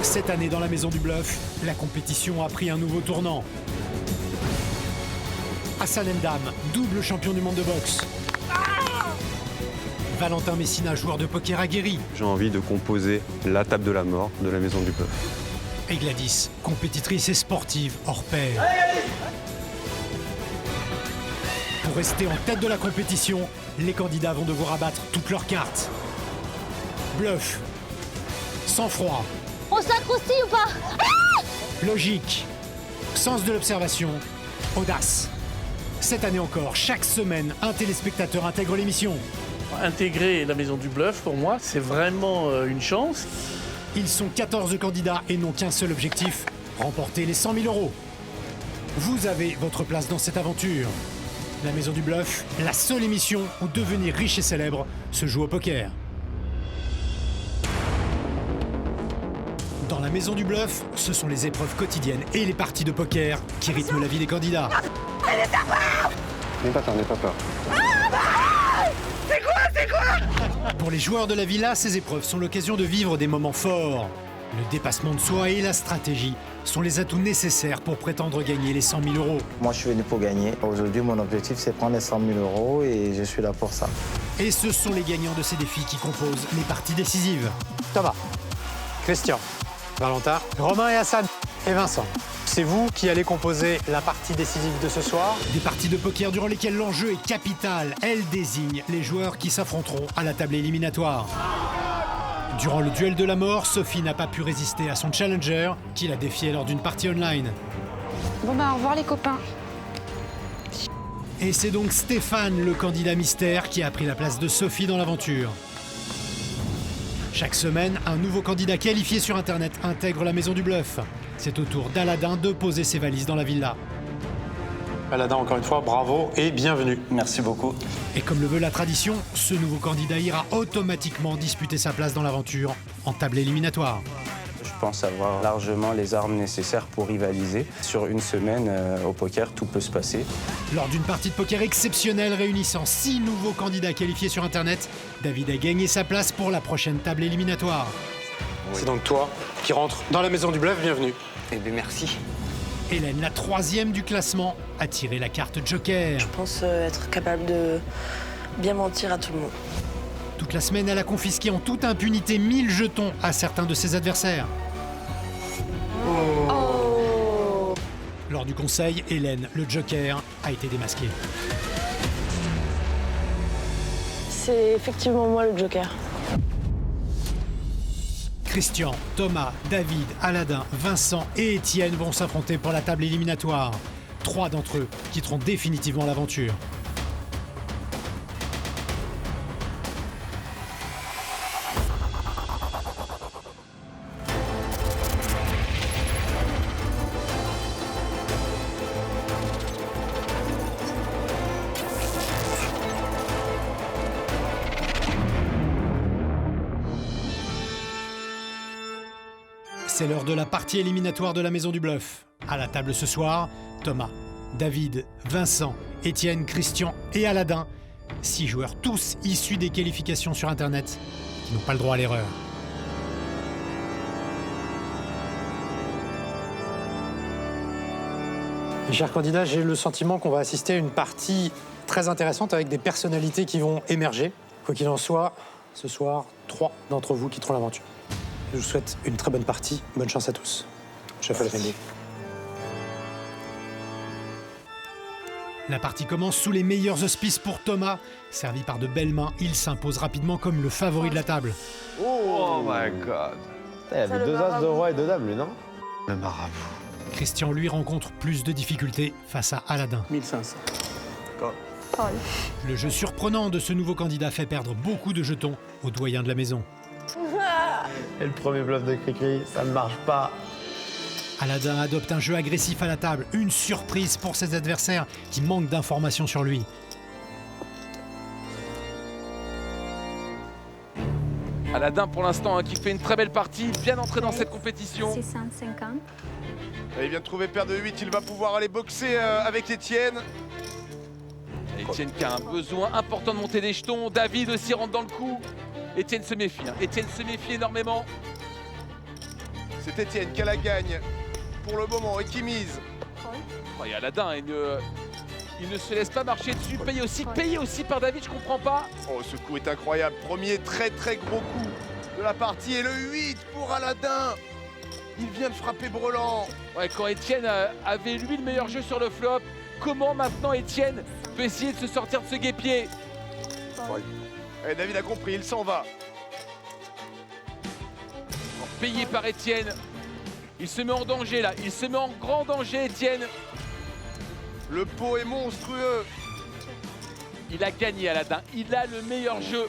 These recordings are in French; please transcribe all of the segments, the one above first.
Cette année, dans la Maison du Bluff, la compétition a pris un nouveau tournant. Hassan Ndam, double champion du monde de boxe. Valentin Messina, joueur de poker aguerri. J'ai envie de composer la table de la mort de la Maison du Bluff. Et Gladys, compétitrice et sportive hors pair. Pour rester en tête de la compétition, les candidats vont devoir abattre toutes leurs cartes. Bluff, sang-froid, On s'accroustille ou pas? logique, sens de l'observation, audace. Cette année encore, chaque semaine, un téléspectateur intègre l'émission. Intégrer la Maison du Bluff, pour moi, c'est vraiment une chance. Ils sont 14 candidats et n'ont qu'un seul objectif, remporter les 100 000 euros. Vous avez votre place dans cette aventure. La Maison du Bluff, la seule émission où devenir riche et célèbre se joue au poker. Dans la Maison du Bluff, ce sont les épreuves quotidiennes et les parties de poker qui rythment la vie des candidats. N'aie pas peur, n'aie pas peur. Pour les joueurs de la villa, ces épreuves sont l'occasion de vivre des moments forts. Le dépassement de soi et la stratégie sont les atouts nécessaires pour prétendre gagner les 100 000 euros. Moi, je suis venu pour gagner. Aujourd'hui, mon objectif, c'est prendre les 100 000 euros et je suis là pour ça. Et ce sont les gagnants de ces défis qui composent les parties décisives. Thomas, Christian, Valentin, Romain et Hassan et Vincent. C'est vous qui allez composer la partie décisive de ce soir. Des parties de poker durant lesquelles l'enjeu est capital. Elles désignent les joueurs qui s'affronteront à la table éliminatoire. Durant le duel de la mort, Sophie n'a pas pu résister à son challenger qui l'a défié lors d'une partie online. Bon bah au revoir les copains. Et c'est donc Stéphane, le candidat mystère, qui a pris la place de Sophie dans l'aventure. Chaque semaine, un nouveau candidat qualifié sur Internet intègre la Maison du Bluff. C'est au tour d'Aladin de poser ses valises dans la villa. Aladin, encore une fois, bravo et bienvenue. Merci beaucoup. Et comme le veut la tradition, ce nouveau candidat ira automatiquement disputer sa place dans l'aventure en table éliminatoire. Je pense avoir largement les armes nécessaires pour rivaliser. Sur une semaine, au poker, tout peut se passer. Lors d'une partie de poker exceptionnelle réunissant 6 nouveaux candidats qualifiés sur Internet, David a gagné sa place pour la prochaine table éliminatoire. C'est donc toi qui rentres dans la Maison du Bluff, bienvenue. Eh bien, merci. Hélène, la 3e du classement, a tiré la carte Joker. Je pense être capable de bien mentir à tout le monde. Toute la semaine, elle a confisqué en toute impunité 1000 jetons à certains de ses adversaires. Oh. Lors du conseil, Hélène, le Joker, a été démasqué. C'est effectivement moi le Joker. Christian, Thomas, David, Aladin, Vincent et Étienne vont s'affronter pour la table éliminatoire. 3 d'entre eux quitteront définitivement l'aventure. C'est l'heure de la partie éliminatoire de la Maison du Bluff. À la table ce soir, Thomas, David, Vincent, Étienne, Christian et Aladin. 6 joueurs, tous issus des qualifications sur Internet, qui n'ont pas le droit à l'erreur. Mes chers candidats, j'ai le sentiment qu'on va assister à une partie très intéressante avec des personnalités qui vont émerger. Quoi qu'il en soit, ce soir, 3 d'entre vous quitteront l'aventure. Je vous souhaite une très bonne partie. Bonne chance à tous. Chef Alfendi. La partie commence sous les meilleurs auspices pour Thomas. Servi par de belles mains, il s'impose rapidement comme le favori de la table. Oh my god. Il y avait 2 as de roi et 2 dames, lui, non? Le marabout. Christian, lui, rencontre plus de difficultés face à Aladin. 1500. Le jeu surprenant de ce nouveau candidat fait perdre beaucoup de jetons au doyen de la maison. Et le premier bluff de Cricri, ça ne marche pas. Aladin adopte un jeu agressif à la table, une surprise pour ses adversaires qui manquent d'informations sur lui. Aladin pour l'instant qui fait une très belle partie, bien entré dans cette compétition. 650. Il vient de trouver paire de 8, il va pouvoir aller boxer avec Étienne. Étienne qui a un besoin important de monter des jetons, David aussi rentre dans le coup. Étienne se méfie, Étienne se méfie énormément. C'est Étienne qui a la gagne pour le moment et qui mise. Oh, et Aladin, il ne se laisse pas marcher dessus. Payé aussi par David, je comprends pas. Oh, ce coup est incroyable. Premier très gros coup de la partie et le 8 pour Aladin. Il vient de frapper Brelan. Ouais, quand Étienne avait lui le meilleur jeu sur le flop, comment maintenant Étienne peut essayer de se sortir de ce guépier? Et David a compris, il s'en va. Payé par Étienne. Il se met en danger là, il se met en grand danger Étienne. Le pot est monstrueux. Il a gagné Aladin, il a le meilleur jeu.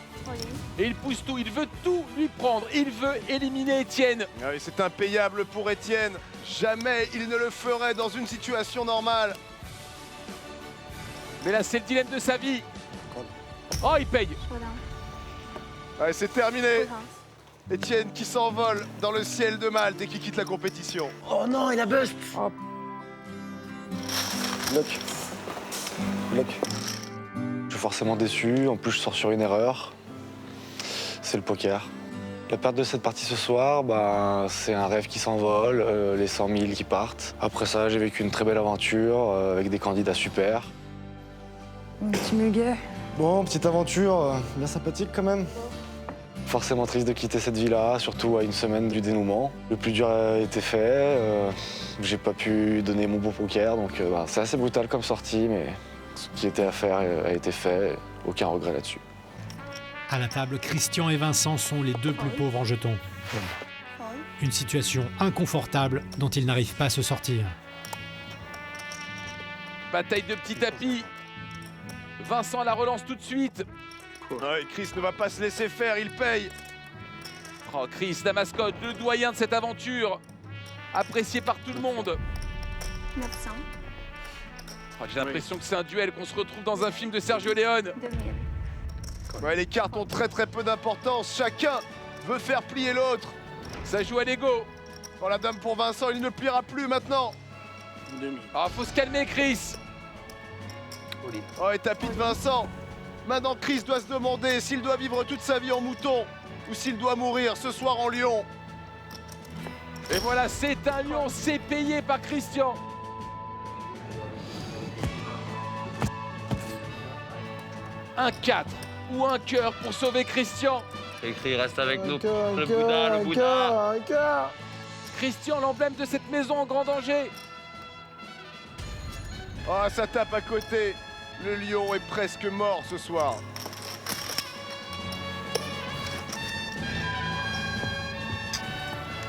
Et il pousse tout, il veut tout lui prendre, il veut éliminer Étienne. Ah oui, c'est impayable pour Étienne. Jamais il ne le ferait dans une situation normale. Mais là c'est le dilemme de sa vie. Oh, il paye. Allez, c'est terminé. Étienne qui s'envole dans le ciel de Malte et qui quitte la compétition. Oh non, il a bust. Oh. Bloc. Je suis forcément déçu, en plus je sors sur une erreur. C'est le poker. La perte de cette partie ce soir, c'est un rêve qui s'envole, les 100 000 qui partent. Après ça, j'ai vécu une très belle aventure avec des candidats super. Mon petit muguet. Bon, petite aventure, bien sympathique quand même. Forcément triste de quitter cette vie-là, surtout à une semaine du dénouement. Le plus dur a été fait, j'ai pas pu donner mon beau poker, donc c'est assez brutal comme sortie, mais ce qui était à faire a été fait, aucun regret là-dessus. À la table, Christian et Vincent sont les deux plus pauvres en jetons. Une situation inconfortable dont ils n'arrivent pas à se sortir. Bataille de petits tapis. Vincent la relance tout de suite. Ouais, Chris ne va pas se laisser faire, il paye. Oh, Chris, la mascotte, le doyen de cette aventure. Apprécié par tout le monde. 900. Oh, j'ai l'impression que c'est un duel, qu'on se retrouve dans un film de Sergio Leone. 2000. Ouais, les cartes ont très peu d'importance. Chacun veut faire plier l'autre. Ça joue à l'ego. Oh, la dame pour Vincent, il ne pliera plus maintenant. Ah, faut se calmer, Chris. Oh, et tapis de Vincent. Maintenant, Chris doit se demander s'il doit vivre toute sa vie en mouton ou s'il doit mourir ce soir en lion. Et voilà, c'est un lion, c'est payé par Christian. Un 4 ou un cœur pour sauver Christian. Écrit, reste avec nous. Le Bouddha. Christian, l'emblème de cette maison en grand danger. Oh, ça tape à côté. Le lion est presque mort ce soir.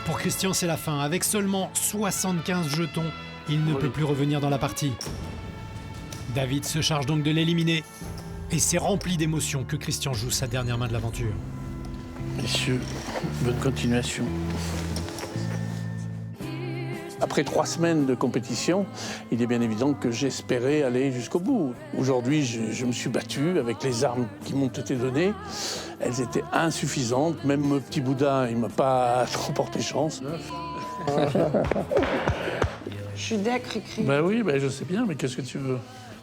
Pour Christian, c'est la fin. Avec seulement 75 jetons, il ne peut plus revenir dans la partie. David se charge donc de l'éliminer. Et c'est rempli d'émotions que Christian joue sa dernière main de l'aventure. Messieurs, bonne continuation. Après 3 semaines de compétition, il est bien évident que j'espérais aller jusqu'au bout. Aujourd'hui, je me suis battu avec les armes qui m'ont été données. Elles étaient insuffisantes. Même mon petit Bouddha, il ne m'a pas trop porté chance. Je suis deg, Cricri. Ben oui, je sais bien, mais qu'est-ce que tu veux?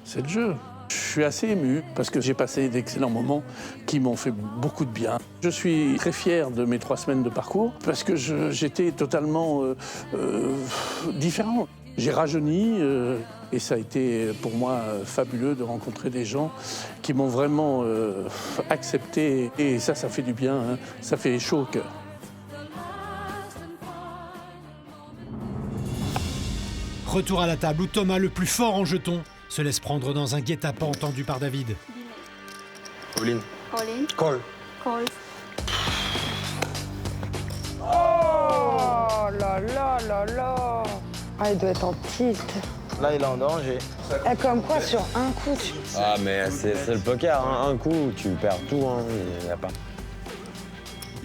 C'est le jeu. Je suis assez ému parce que j'ai passé d'excellents moments qui m'ont fait beaucoup de bien. Je suis très fier de mes 3 semaines de parcours parce que j'étais totalement différent. J'ai rajeuni et ça a été pour moi fabuleux de rencontrer des gens qui m'ont vraiment accepté et ça fait du bien, hein. Ça fait chaud au cœur. Retour à la table où Thomas, le plus fort en jetons, se laisse prendre dans un guet-apens tendu par David. All-in. All-in. Call. Call. Oh là là là là. Ah, il doit être en tilt. Là, il est en danger. Eh, comme quoi, sur un coup, tu... Ah, mais c'est le poker, hein. Un coup, tu perds tout, hein. Il n'y a pas.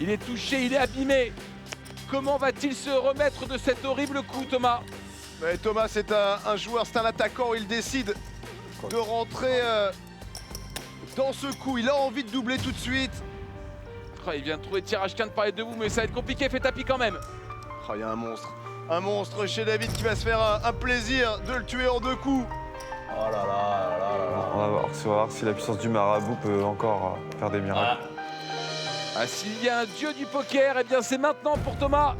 Il est touché, il est abîmé. Comment va-t-il se remettre de cet horrible coup, Thomas? Mais Thomas, c'est un joueur, c'est un attaquant. Il décide de rentrer dans ce coup. Il a envie de doubler tout de suite. Oh, il vient de trouver tirage 15 de parler debout, mais ça va être compliqué. Fait tapis quand même. Oh, il y a un monstre. Un monstre chez David qui va se faire un plaisir de le tuer en 2 coups. Oh là là là là là. On va voir si la puissance du marabout peut encore faire des miracles. Ah, s'il y a un dieu du poker, eh bien c'est maintenant pour Thomas.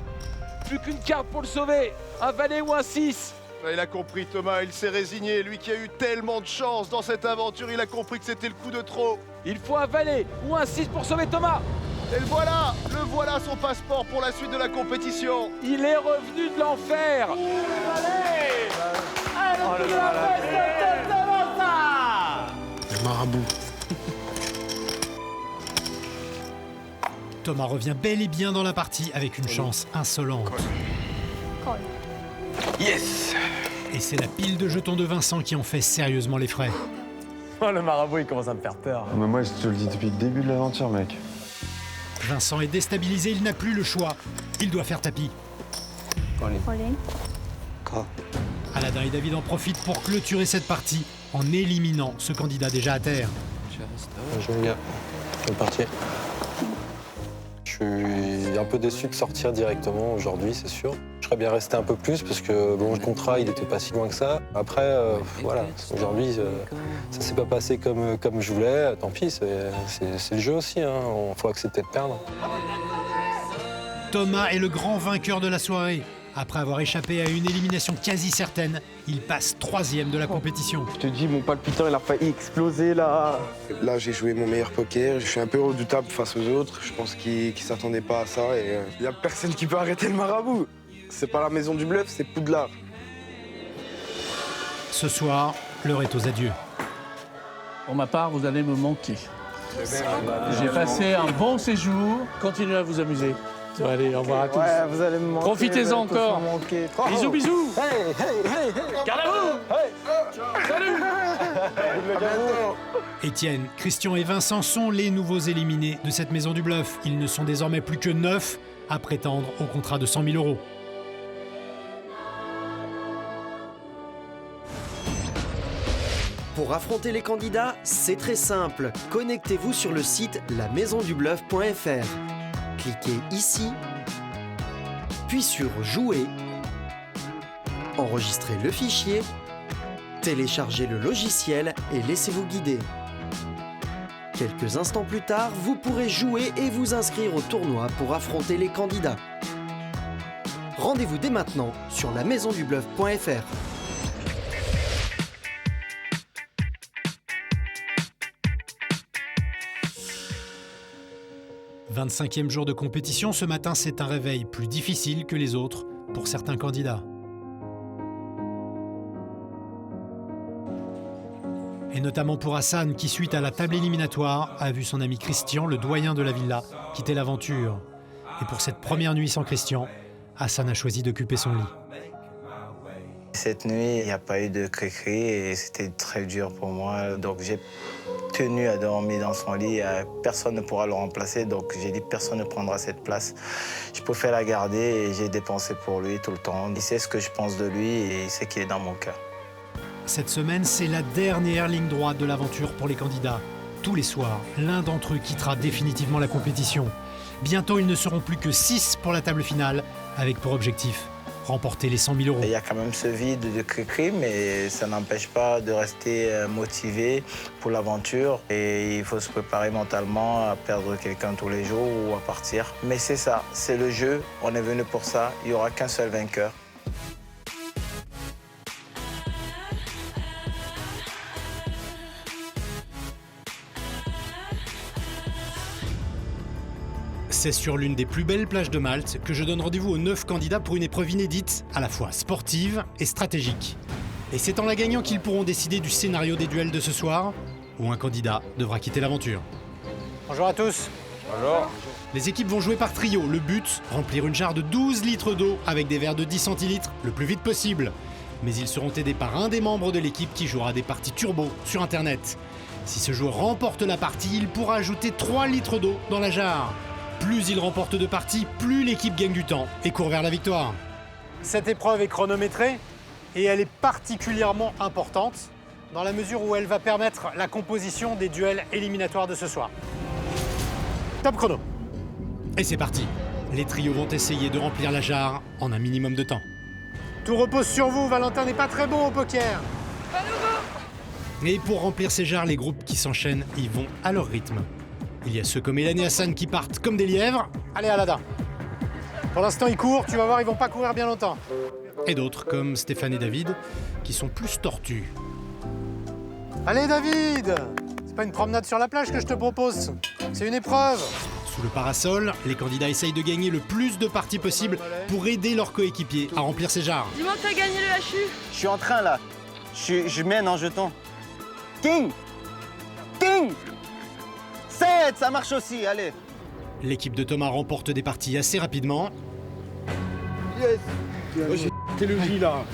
Plus qu'une carte pour le sauver. Un valet ou un 6. Il a compris, Thomas, il s'est résigné. Lui qui a eu tellement de chance dans cette aventure, il a compris que c'était le coup de trop. Il faut un valet ou un 6 pour sauver Thomas. Et le voilà son passeport pour la suite de la compétition. Il est revenu de l'enfer. Le marabout. Thomas revient bel et bien dans la partie avec une chance insolente. Yes! Et c'est la pile de jetons de Vincent qui en fait sérieusement les frais. Oh, le marabout, il commence à me faire peur. Mais moi, je te le dis depuis le début de l'aventure, mec. Vincent est déstabilisé, il n'a plus le choix. Il doit faire tapis. Aladin et David en profitent pour clôturer cette partie en éliminant ce candidat déjà à terre. Je vais bien. C'est parti. Je suis un peu déçu de sortir directement aujourd'hui, c'est sûr. Je serais bien resté un peu plus parce que bon, le contrat, il n'était pas si loin que ça. Après, voilà, aujourd'hui, ça s'est pas passé comme je voulais. Tant pis, c'est le jeu aussi. Il faut accepter de perdre. Thomas est le grand vainqueur de la soirée. Après avoir échappé à une élimination quasi certaine, il passe 3e de la compétition. Je te dis, mon palpitant, il a failli exploser là. Là, j'ai joué mon meilleur poker. Je suis un peu redoutable face aux autres. Je pense qu'ils ne s'attendaient pas à ça. Et il n'y a personne qui peut arrêter le marabout. C'est pas la maison du bluff, c'est Poudlard. Ce soir, l'heure est aux adieux. Pour ma part, vous allez me manquer. J'ai passé un bon séjour. Continuez à vous amuser. Allez, au revoir à tous. Ouais, vous allez me manquer. Profitez-en encore. Bisous, bisous. Hey, hey, hey, hey. Garde à vous. Salut. Étienne, Christian et Vincent sont les nouveaux éliminés de cette maison du bluff. Ils ne sont désormais plus que 9 à prétendre au contrat de 100 000 €. Pour affronter les candidats, c'est très simple. Connectez-vous sur le site lamaisondubluff.fr. Cliquez ici, puis sur Jouer, enregistrez le fichier, téléchargez le logiciel et laissez-vous guider. Quelques instants plus tard, vous pourrez jouer et vous inscrire au tournoi pour affronter les candidats. Rendez-vous dès maintenant sur lamaisondubluff.fr. 25e jour de compétition, ce matin c'est un réveil plus difficile que les autres pour certains candidats. Et notamment pour Hassan qui, suite à la table éliminatoire, a vu son ami Christian, le doyen de la villa, quitter l'aventure. Et pour cette première nuit sans Christian, Hassan a choisi d'occuper son lit. Cette nuit, il n'y a pas eu de cri-cri et c'était très dur pour moi. Donc j'ai tenu à dormir dans son lit. Personne ne pourra le remplacer. Donc j'ai dit personne ne prendra cette place. Je préfère la garder et j'ai dépensé pour lui tout le temps. Il sait ce que je pense de lui et il sait qu'il est dans mon cœur. Cette semaine, c'est la dernière ligne droite de l'aventure pour les candidats. Tous les soirs, l'un d'entre eux quittera définitivement la compétition. Bientôt, ils ne seront plus que 6 pour la table finale, avec pour objectif remporter les 100 000 €. Il y a quand même ce vide de cri-cri, mais ça n'empêche pas de rester motivé pour l'aventure. Et il faut se préparer mentalement à perdre quelqu'un tous les jours ou à partir. Mais c'est ça, c'est le jeu, on est venu pour ça, il n'y aura qu'un seul vainqueur. C'est sur l'une des plus belles plages de Malte que je donne rendez-vous aux 9 candidats pour une épreuve inédite, à la fois sportive et stratégique. Et c'est en la gagnant qu'ils pourront décider du scénario des duels de ce soir, où un candidat devra quitter l'aventure. Bonjour à tous. Bonjour. Les équipes vont jouer par trio. Le but, remplir une jarre de 12 litres d'eau avec des verres de 10 centilitres le plus vite possible. Mais ils seront aidés par un des membres de l'équipe qui jouera des parties turbo sur Internet. Si ce joueur remporte la partie, il pourra ajouter 3 litres d'eau dans la jarre. Plus il remporte de parties, plus l'équipe gagne du temps et court vers la victoire. Cette épreuve est chronométrée et elle est particulièrement importante dans la mesure où elle va permettre la composition des duels éliminatoires de ce soir. Top chrono. Et c'est parti. Les trios vont essayer de remplir la jarre en un minimum de temps. Tout repose sur vous, Valentin n'est pas très bon au poker. Et pour remplir ces jarres, les groupes qui s'enchaînent y vont à leur rythme. Il y a ceux comme Hélène et Hassan qui partent comme des lièvres. Allez, Aladin. Pour l'instant, ils courent, tu vas voir, ils vont pas courir bien longtemps. Et d'autres, comme Stéphane et David, qui sont plus tortus. Allez, David! C'est pas une promenade sur la plage que je te propose, c'est une épreuve. Sous le parasol, les candidats essayent de gagner le plus de parties possible pour aider leurs coéquipiers à remplir ces jarres. Dis-moi que t'as gagné le HU. Je suis en train là. Je mène en jeton. King! King! 7, ça marche aussi, allez. L'équipe de Thomas remporte des parties assez rapidement. Yes. T'es le J là.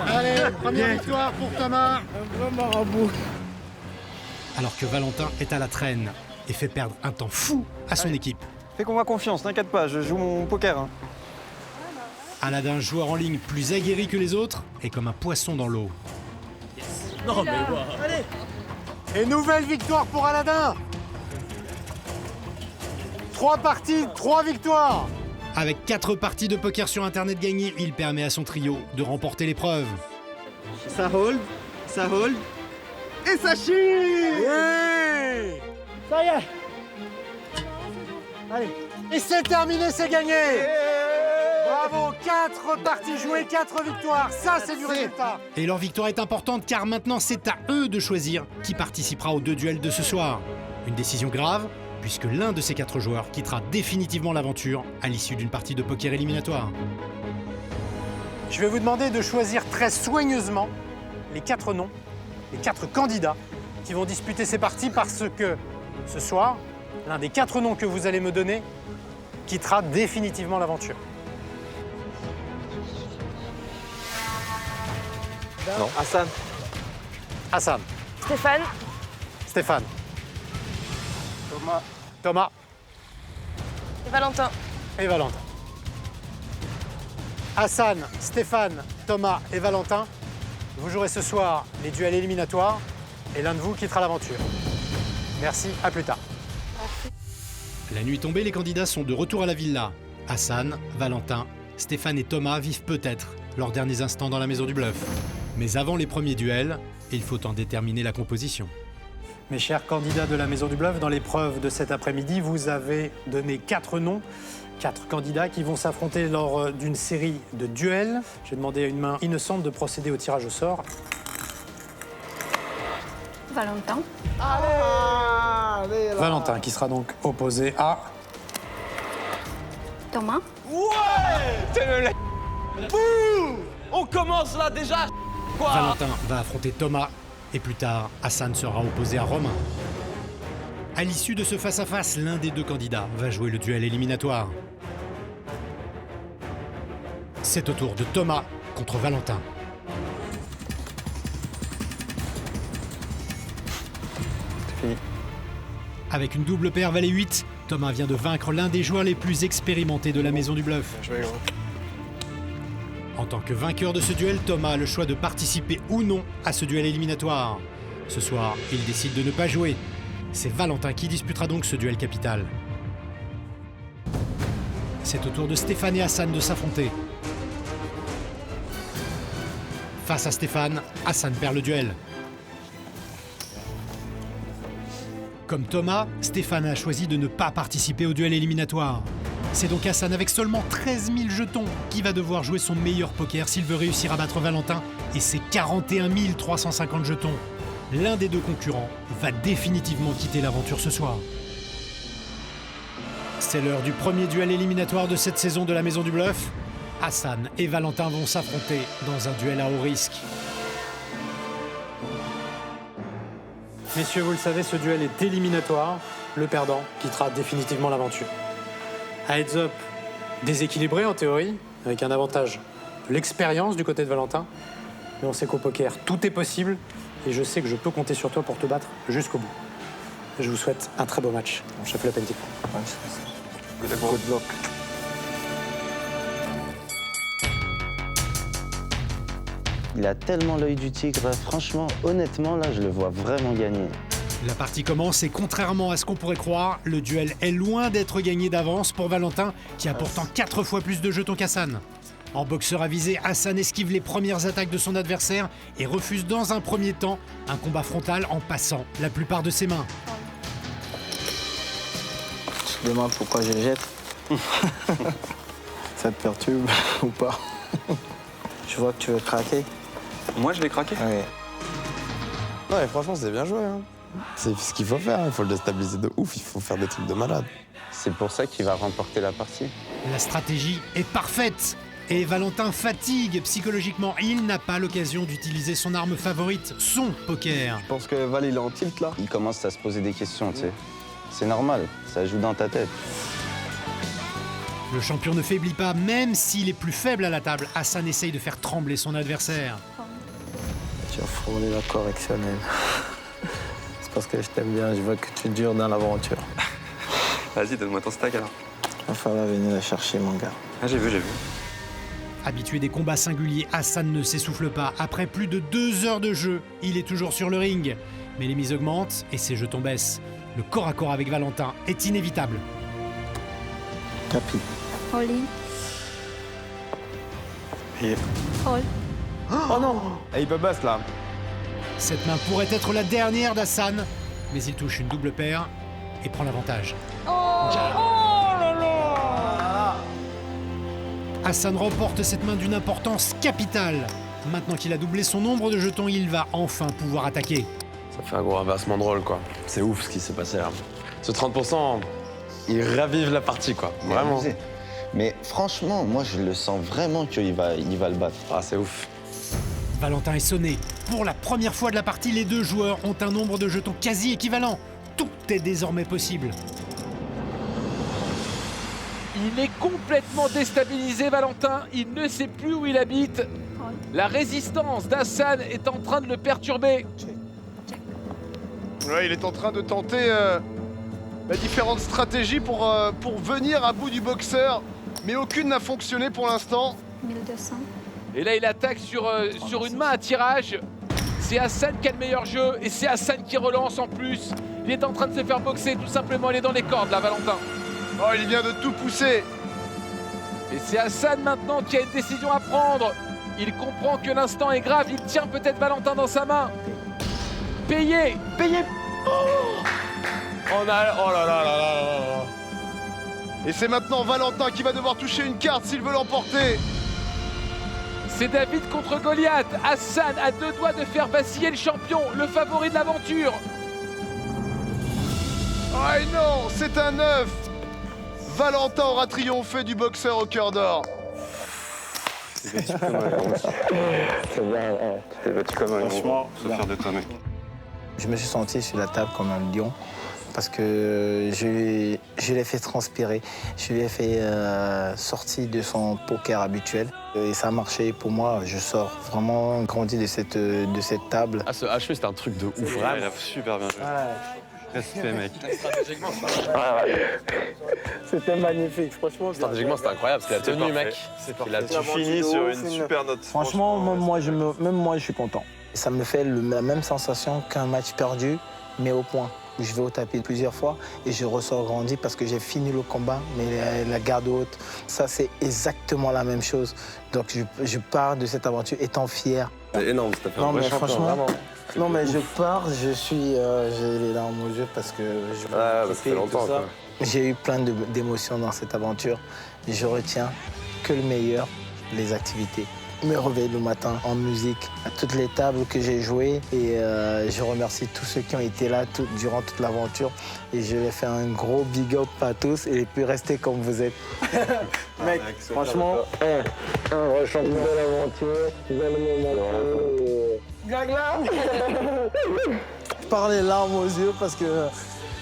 Allez, première victoire pour Thomas. Un vrai marabout. Alors que Valentin est à la traîne et fait perdre un temps fou à son équipe. Fais-moi confiance, t'inquiète pas, je joue mon poker. Hein. Aladin, joueur en ligne plus aguerri que les autres, est comme un poisson dans l'eau. Non mais wow. Allez. Et nouvelle victoire pour Aladin. 3 parties, 3 victoires. Avec 4 parties de poker sur Internet gagnées, il permet à son trio de remporter l'épreuve. Ça hold, et ça chie. Oui. Ça y est. Allez. Et c'est terminé, c'est gagné. Bravo, 4 parties jouées, 4 victoires. Ça, c'est du résultat. Et leur victoire est importante car maintenant c'est à eux de choisir qui participera aux 2 duels de ce soir. Une décision grave, puisque l'un de ces 4 joueurs quittera définitivement l'aventure à l'issue d'une partie de poker éliminatoire. Je vais vous demander de choisir très soigneusement les 4 noms, les 4 candidats qui vont disputer ces parties parce que ce soir, l'un des 4 noms que vous allez me donner quittera définitivement l'aventure. Non. Hassan. Hassan. Stéphane. Stéphane. Thomas. Et Valentin. Et Valentin. Hassan, Stéphane, Thomas et Valentin, vous jouerez ce soir les duels éliminatoires et l'un de vous quittera l'aventure. Merci, à plus tard. La nuit tombée, les candidats sont de retour à la villa. Hassan, Valentin, Stéphane et Thomas vivent peut-être leurs derniers instants dans la maison du bluff. Mais avant les premiers duels, il faut en déterminer la composition. Mes chers candidats de la Maison du Bluff, dans l'épreuve de cet après-midi, vous avez donné 4 noms, 4 candidats qui vont s'affronter lors d'une série de duels. Je vais demander à une main innocente de procéder au tirage au sort. Valentin. Allez, Valentin qui sera donc opposé à... Thomas. Ouais. Bouh. On commence là déjà. Quoi? Valentin va affronter Thomas et plus tard, Hassan sera opposé à Romain. À l'issue de ce face-à-face, l'un des 2 candidats va jouer le duel éliminatoire. C'est au tour de Thomas contre Valentin. Avec une double paire valet 8, Thomas vient de vaincre l'un des joueurs les plus expérimentés de la Maison du Bluff. En tant que vainqueur de ce duel, Thomas a le choix de participer ou non à ce duel éliminatoire. Ce soir, il décide de ne pas jouer. C'est Valentin qui disputera donc ce duel capital. C'est au tour de Stéphane et Hassan de s'affronter. Face à Stéphane, Hassan perd le duel. Comme Thomas, Stéphane a choisi de ne pas participer au duel éliminatoire. C'est donc Hassan avec seulement 13 000 jetons qui va devoir jouer son meilleur poker s'il veut réussir à battre Valentin et ses 41 350 jetons. L'un des 2 concurrents va définitivement quitter l'aventure ce soir. C'est l'heure du premier duel éliminatoire de cette saison de la Maison du Bluff. Hassan et Valentin vont s'affronter dans un duel à haut risque. Messieurs, vous le savez, ce duel est éliminatoire. Le perdant quittera définitivement l'aventure. Un heads-up déséquilibré en théorie, avec un avantage de l'expérience du côté de Valentin. Mais on sait qu'au poker, tout est possible. Et je sais que je peux compter sur toi pour te battre jusqu'au bout. Je vous souhaite un très beau match. Chef Le Pentic. Good luck. Il a tellement l'œil du tigre. Franchement, honnêtement, là, je le vois vraiment gagner. La partie commence et contrairement à ce qu'on pourrait croire, le duel est loin d'être gagné d'avance pour Valentin, qui a pourtant 4 fois plus de jetons qu'Hassan. En boxeur avisé, Hassan esquive les premières attaques de son adversaire et refuse dans un premier temps un combat frontal en passant la plupart de ses mains. Je me demande pourquoi je jette. Ça te perturbe ou pas? Je vois que tu veux craquer. Moi, je l'ai craqué? Oui. Non, mais franchement, c'est bien joué. Hein. C'est ce qu'il faut faire. Il faut le déstabiliser de ouf. Il faut faire des trucs de malade. C'est pour ça qu'il va remporter la partie. La stratégie est parfaite. Et Valentin fatigue psychologiquement. Il n'a pas l'occasion d'utiliser son arme favorite, son poker. Je pense que Val, il est en tilt là. Il commence à se poser des questions, tu sais. C'est normal, ça joue dans ta tête. Le champion ne faiblit pas, même s'il est plus faible à la table. Hassan essaye de faire trembler son adversaire. Tu as frôlé la correctionnelle. C'est parce que je t'aime bien, je veux que tu dures dans l'aventure. Vas-y, donne-moi ton stack alors. Il va falloir venir la chercher, mon gars. Ah, j'ai vu. Habitué des combats singuliers, Hassan ne s'essouffle pas. Après plus de 2 heures de jeu, il est toujours sur le ring. Mais les mises augmentent et ses jetons baissent. Le corps à corps avec Valentin est inévitable. Capi. All-in. Et... All. Oh non! Et il peut bust là. Cette main pourrait être la dernière d'Hassan, mais il touche une double paire et prend l'avantage. Hassan remporte cette main d'une importance capitale. Maintenant qu'il a doublé son nombre de jetons, il va enfin pouvoir attaquer. Ça fait un gros inversement de rôle, quoi. C'est ouf ce qui s'est passé là. Ce 30%, il ravive la partie, quoi. Vraiment. Mais franchement, moi, je le sens vraiment qu'il va le battre. Ah, c'est ouf. Valentin est sonné. Pour la première fois de la partie, les deux joueurs ont un nombre de jetons quasi équivalent. Tout est désormais possible. Il est complètement déstabilisé, Valentin. Il ne sait plus où il habite. La résistance d'Hassan est en train de le perturber. Ouais, il est en train de tenter différentes stratégies pour venir à bout du boxeur. Mais aucune n'a fonctionné pour l'instant. 1200. Et là, il attaque sur une main à tirage. C'est Hassan qui a le meilleur jeu et c'est Hassan qui relance en plus. Il est en train de se faire boxer, tout simplement. Il est dans les cordes, là, Valentin. Oh, il vient de tout pousser. Et c'est Hassan maintenant qui a une décision à prendre. Il comprend que l'instant est grave. Il tient peut-être Valentin dans sa main. Payé. Oh là là là là. Et c'est maintenant Valentin qui va devoir toucher une carte s'il veut l'emporter. C'est David contre Goliath. Hassan a 2 doigts de faire vaciller le champion, le favori de l'aventure. Oh non, c'est un 9. Valentin aura triomphé du boxeur au cœur d'or. Tu t'es battu comme un lion. Tu t'es battu comme un lion. Franchement, faut faire de toi, mec. Je me suis senti sur la table comme un lion parce que je l'ai fait transpirer. Je lui ai fait sortir de son poker habituel. Et ça a marché pour moi. Je sors vraiment grandi de cette table. Ah, ce HE, c'était un truc de ouf. Il a super bien joué. Respect, mec. C'était magnifique, franchement. Stratégiquement, c'était incroyable. C'était la tenue, mec. Tu finis sur une super note. Franchement, même moi, je suis content. Ça me fait la même sensation qu'un match perdu, mais au point. Je vais au tapis plusieurs fois et je ressors grandi parce que j'ai fini le combat, mais la garde haute, ça c'est exactement la même chose. Donc je pars de cette aventure étant fier. C'est énorme, ça fait un Non vrai mais champion, franchement, vraiment. non mais je pars, j'ai les larmes aux yeux parce que je ça fait longtemps, quoi. J'ai eu plein d'émotions dans cette aventure. Je retiens que le meilleur, les activités. Me réveiller le matin en musique à toutes les tables que j'ai jouées et je remercie tous ceux qui ont été là durant toute l'aventure et je vais faire un gros big up à tous et puis restez comme vous êtes. Mec, franchement, un vrai champion de l'aventure, bel moment. Gagla. Je parle les larmes aux yeux parce que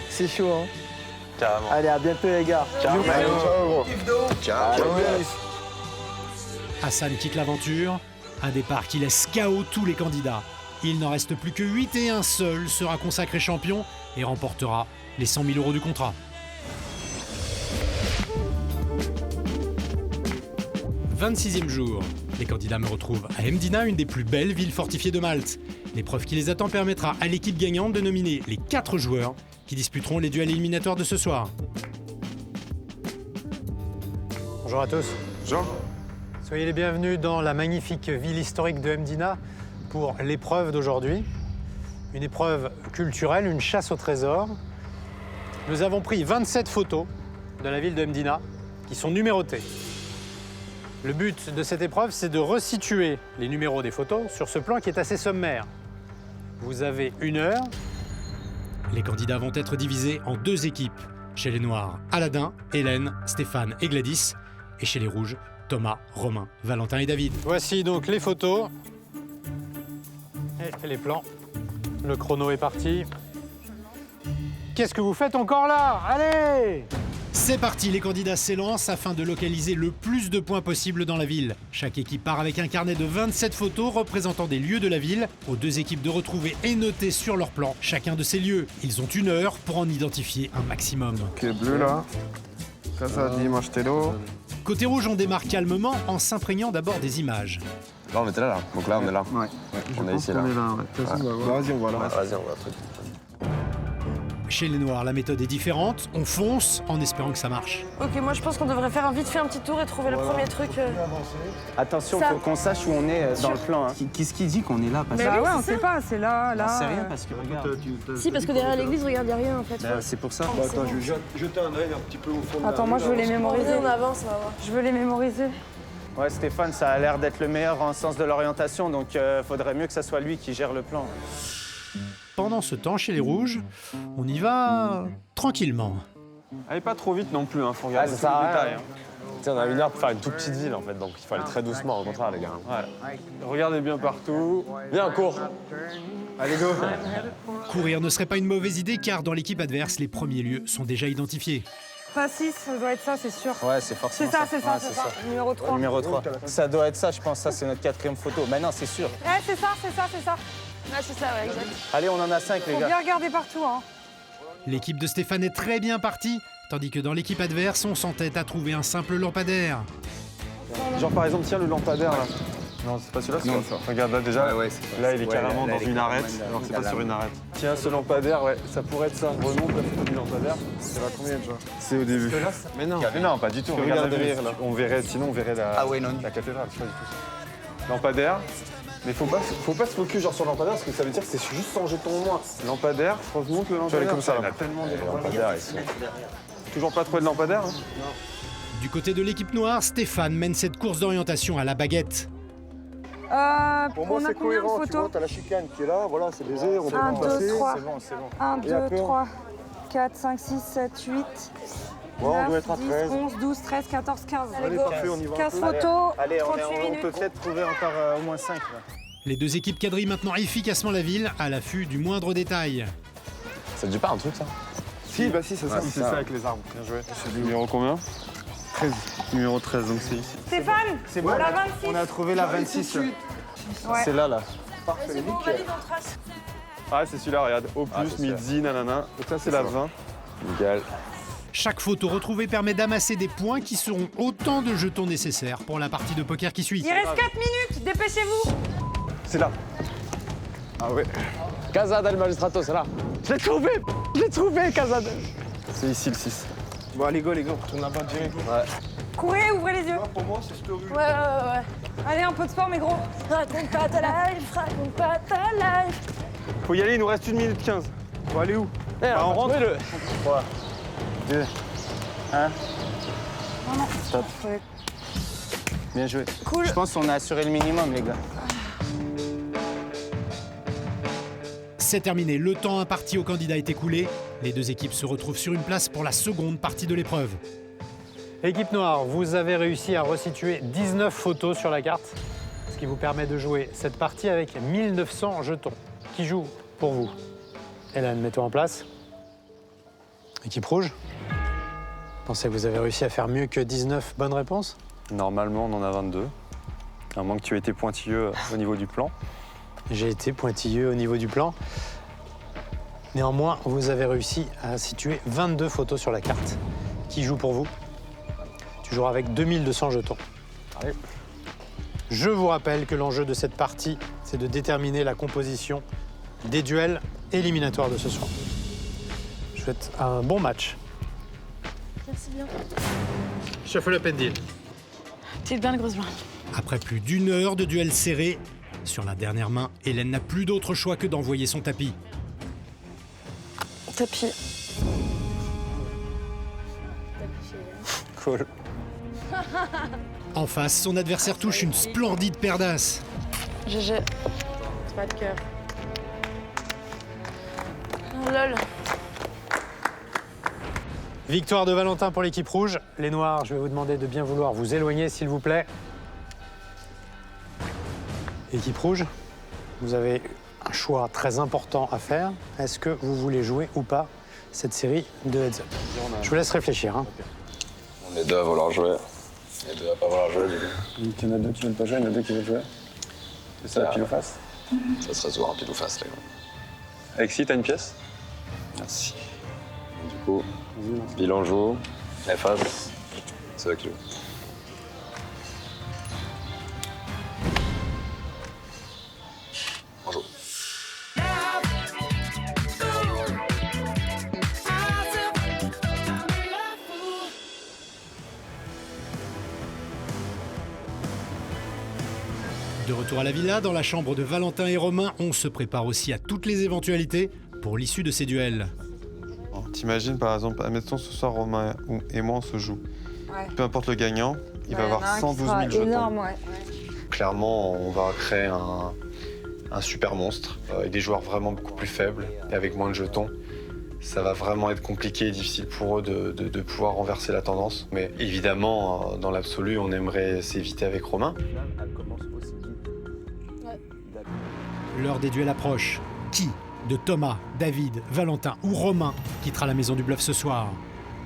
c'est chaud. Hein. Carrément. Allez, à bientôt les gars. Ciao. Ciao. Hassan quitte l'aventure, un départ qui laisse KO tous les candidats. Il n'en reste plus que 8 et un seul sera consacré champion et remportera les 100 000 € du contrat. « 26e jour. Les candidats me retrouvent à Mdina, une des plus belles villes fortifiées de Malte. L'épreuve qui les attend permettra à l'équipe gagnante de nominer les 4 joueurs qui disputeront les duels éliminatoires de ce soir. Bonjour à tous. Bonjour. Soyez les bienvenus dans la magnifique ville historique de Mdina pour l'épreuve d'aujourd'hui. Une épreuve culturelle, une chasse au trésor. Nous avons pris 27 photos de la ville de Mdina qui sont numérotées. Le but de cette épreuve, c'est de resituer les numéros des photos sur ce plan qui est assez sommaire. Vous avez 1 heure. Les candidats vont être divisés en 2 équipes. Chez les Noirs, Aladin, Hélène, Stéphane et Gladys. Et chez les Rouges, Thomas, Romain, Valentin et David. Voici donc les photos et les plans. Le chrono est parti. Qu'est-ce que vous faites encore là? Allez! C'est parti, les candidats s'élancent afin de localiser le plus de points possible dans la ville. Chaque équipe part avec un carnet de 27 photos représentant des lieux de la ville. Aux 2 équipes de retrouver et noter sur leur plan chacun de ces lieux. Ils ont 1 heure pour en identifier un maximum. Ok, bleu là. Casa di Martello. Côté rouge, on démarre calmement en s'imprégnant d'abord des images. Là, on était là. Donc là, on est là. Ouais. On est ici, là. On est là, ouais. De toute façon, vas-y, on va là. Vas-y, on va truc. Chez les Noirs, la méthode est différente. On fonce en espérant que ça marche. Ok, moi je pense qu'on devrait faire vite fait un petit tour et trouver le premier truc. Attention, Ça. faut qu'on sache où on est dans le plan. Hein. Qu'est-ce qui dit qu'on est là parce Mais que... oui, ouais, on c'est sait ça. pas, c'est là, là. On sait rien parce que regarde. Si, parce que derrière l'église, regarde, y a rien en fait. Bah, c'est pour ça. Bon, Attends, je vais jeter un œil un petit peu au fond de la Attends, rue, moi je veux là. les mémoriser. On avance, on va voir. Je veux les mémoriser. Ouais, Stéphane, ça a l'air d'être le meilleur en sens de l'orientation, donc faudrait mieux que ça soit lui qui gère le plan. Pendant ce temps, chez les Rouges, on y va tranquillement. Allez pas trop vite non plus, hein. Faut regarder Ah, tous ça les sert à détails. rien. Tu sais, on a 1 heure pour faire une toute petite ville en fait, donc il faut aller très doucement, au contraire, les gars. Regardez bien partout. Viens, cours. Allez, go. Courir ne serait pas une mauvaise idée car dans l'équipe adverse, les premiers lieux sont déjà identifiés. Pas 6, ça doit être ça, c'est sûr. Ouais, c'est forcément C'est ça, c'est ça, Ouais, c'est ça. Numéro 3. Numéro 3. Ça doit être ça, je pense. Ça, c'est notre 4e photo. Mais non, c'est sûr. C'est ça, c'est ça, c'est ça. Ouais, c'est ça, ouais, exact. Allez, on en a 5, les Faut gars. bien regarder partout, hein. L'équipe de Stéphane est très bien partie, tandis que dans l'équipe adverse, on s'entête à trouver un simple lampadaire. Genre par exemple, tiens le lampadaire là. Non, c'est pas celui-là, c'est pas ça. Regarde là déjà, là il est carrément dans une arête, alors que c'est pas sur une arête. Tiens, ce lampadaire, ouais, ça pourrait être ça. Remonte la photo du lampadaire. C'est là combien déjà? C'est au début. Mais non, pas du tout. Regarde derrière là. On verrait, sinon on verrait la cathédrale, c'est pas du tout ça. Lampadaire. Mais faut pas se focus genre sur le lampadaire parce que ça veut dire que c'est juste 100 jetons au moins. Lampadaire, remonte le lampadaire. Tu vas aller comme ça là. Il y en a tellement de lampadaires ici. Toujours pas trouvé de lampadaire hein? Non. Du côté de l'équipe noire, Stéphane mène cette course d'orientation à la baguette. Pour moi, c'est cohérent. Tu vois, t'as la chicane qui est là, voilà, c'est baisé, on peut 1, 2, passer. 3. C'est bon, c'est bon. 1, Et 2, après, 3, 4, 5, 6, 7, 8. Ouais, on doit être à 10, 13. 11, 12, 13, 14, 15. Allez, parfait, on y va. 15 photos, Allez, 38 on minutes. peut peut-être trouver encore au moins 5. Là. Les 2 équipes quadrillent maintenant efficacement la ville à l'affût du moindre détail. Ça te dit pas un truc ça? Si, bah si, c'est ça. C'est ça avec les arbres. Bien joué. C'est numéro combien? 13. Numéro 13, donc c'est ici. Stéphane, C'est bon, la 26. on a trouvé la 26. Ouais. C'est là. Parfait, C'est bon, on nickel. valide, on trace. Ah, c'est celui-là, regarde. Au plus, c'est midi, nanana. Donc là, c'est la 20. Nickel. Chaque photo retrouvée permet d'amasser des points qui seront autant de jetons nécessaires pour la partie de poker qui suit. Il reste 4 minutes, dépêchez-vous. C'est là. Ah ouais. Casa del Magistrato, c'est là. Je l'ai trouvé, Casa del... C'est ici le 6. Bon, allez, go, on a pas direct. Ouais. Courez, ouvrez les yeux. Pour moi, c'est cette rue. Ouais. Allez, un peu de sport, mais gros. Raconte pas ta life, raconte pas ta life. Faut y aller, il nous reste 1 minute 15. Faut aller où? On rentre. 3, 2, 1. Non, non. Stop. Ouais. Bien joué. Cool. Je pense qu'on a assuré le minimum, les gars. C'est terminé, le temps imparti aux candidats est écoulé. Les 2 équipes se retrouvent sur une place pour la seconde partie de l'épreuve. Équipe noire, vous avez réussi à resituer 19 photos sur la carte, ce qui vous permet de jouer cette partie avec 1900 jetons. Qui joue pour vous? Hélène, mets-toi en place. Équipe rouge, pensez que vous avez réussi à faire mieux que 19 bonnes réponses? Normalement, on en a 22. À moins que tu aies été pointilleux au niveau du plan. J'ai été pointilleux au niveau du plan. Néanmoins, vous avez réussi à situer 22 photos sur la carte. Qui joue pour vous? Tu joueras avec 2200 jetons. Allez. Je vous rappelle que l'enjeu de cette partie, c'est de déterminer la composition des duels éliminatoires de ce soir. Je vous souhaite un bon match. Merci bien. Shuffle up and deal. Petite bien, grosse main. Après plus d'1 heure de duel serré, sur la dernière main, Hélène n'a plus d'autre choix que d'envoyer son tapis. Tapis. Cool. En face, son adversaire touche une splendide paire d'as. GG. Pas de cœur. Oh lol. Victoire de Valentin pour l'équipe rouge. Les noirs, je vais vous demander de bien vouloir vous éloigner, s'il vous plaît. Équipe rouge, vous avez un choix très important à faire. Est-ce que vous voulez jouer ou pas cette série de heads up? Je vous laisse réfléchir. Hein. On est deux à vouloir jouer. Et deux à pas vouloir jouer, du coup. Donc il y en a deux qui veulent pas jouer, il y en a deux qui veulent jouer. C'est ça, pile ou face? Ça serait souvent un pile ou face, les gars. Alexis, t'as une pièce? Merci. Du coup, bilan joue, les faces, c'est eux qui jouent. On joue. De retour à la villa, dans la chambre de Valentin et Romain, on se prépare aussi à toutes les éventualités pour l'issue de ces duels. T'imagines par exemple, admettons ce soir Romain et moi on se joue. Ouais. Peu importe le gagnant, il va avoir 112 000 jetons. Énorme, ouais. Clairement, on va créer un super monstre avec des joueurs vraiment beaucoup plus faibles et avec moins de jetons. Ça va vraiment être compliqué et difficile pour eux de pouvoir renverser la tendance. Mais évidemment, dans l'absolu, on aimerait s'éviter avec Romain. L'heure des duels approche. Qui de Thomas, David, Valentin ou Romain quittera la maison du bluff ce soir?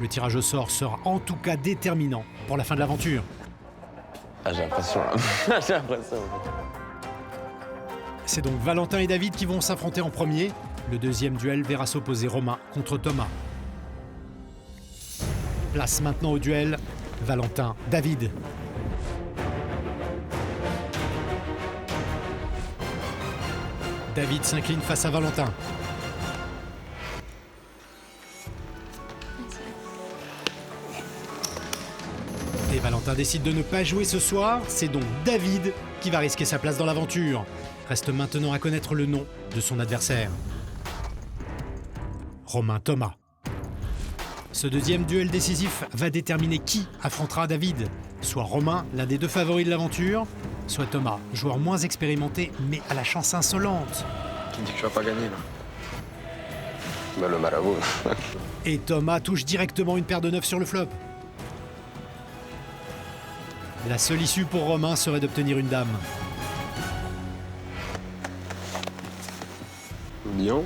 Le tirage au sort sera en tout cas déterminant pour la fin de l'aventure. Ah, j'ai l'impression, là. J'ai l'impression. C'est donc Valentin et David qui vont s'affronter en premier. Le deuxième duel verra s'opposer Romain contre Thomas. Place maintenant au duel Valentin-David. David s'incline face à Valentin. Et Valentin décide de ne pas jouer ce soir. C'est donc David qui va risquer sa place dans l'aventure. Reste maintenant à connaître le nom de son adversaire. Romain Thomas. Ce deuxième duel décisif va déterminer qui affrontera David. Soit Romain, l'un des deux favoris de l'aventure, soit Thomas, joueur moins expérimenté mais à la chance insolente. Qui dit que tu vas pas gagner, là? Bah, le marabout. Et Thomas touche directement une paire de 9 sur le flop. La seule issue pour Romain serait d'obtenir une dame. Bien,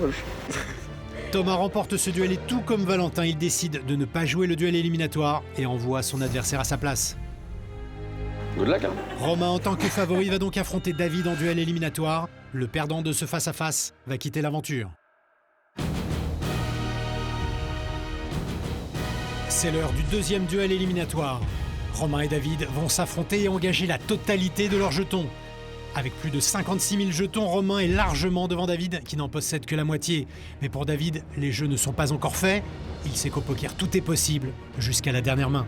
Thomas remporte ce duel et tout comme Valentin, il décide de ne pas jouer le duel éliminatoire et envoie son adversaire à sa place. Good luck, hein. Romain, en tant que favori, va donc affronter David en duel éliminatoire. Le perdant de ce face-à-face va quitter l'aventure. C'est l'heure du deuxième duel éliminatoire. Romain et David vont s'affronter et engager la totalité de leurs jetons. Avec plus de 56 000 jetons, Romain est largement devant David, qui n'en possède que la moitié. Mais pour David, les jeux ne sont pas encore faits. Il sait qu'au poker, tout est possible, jusqu'à la dernière main.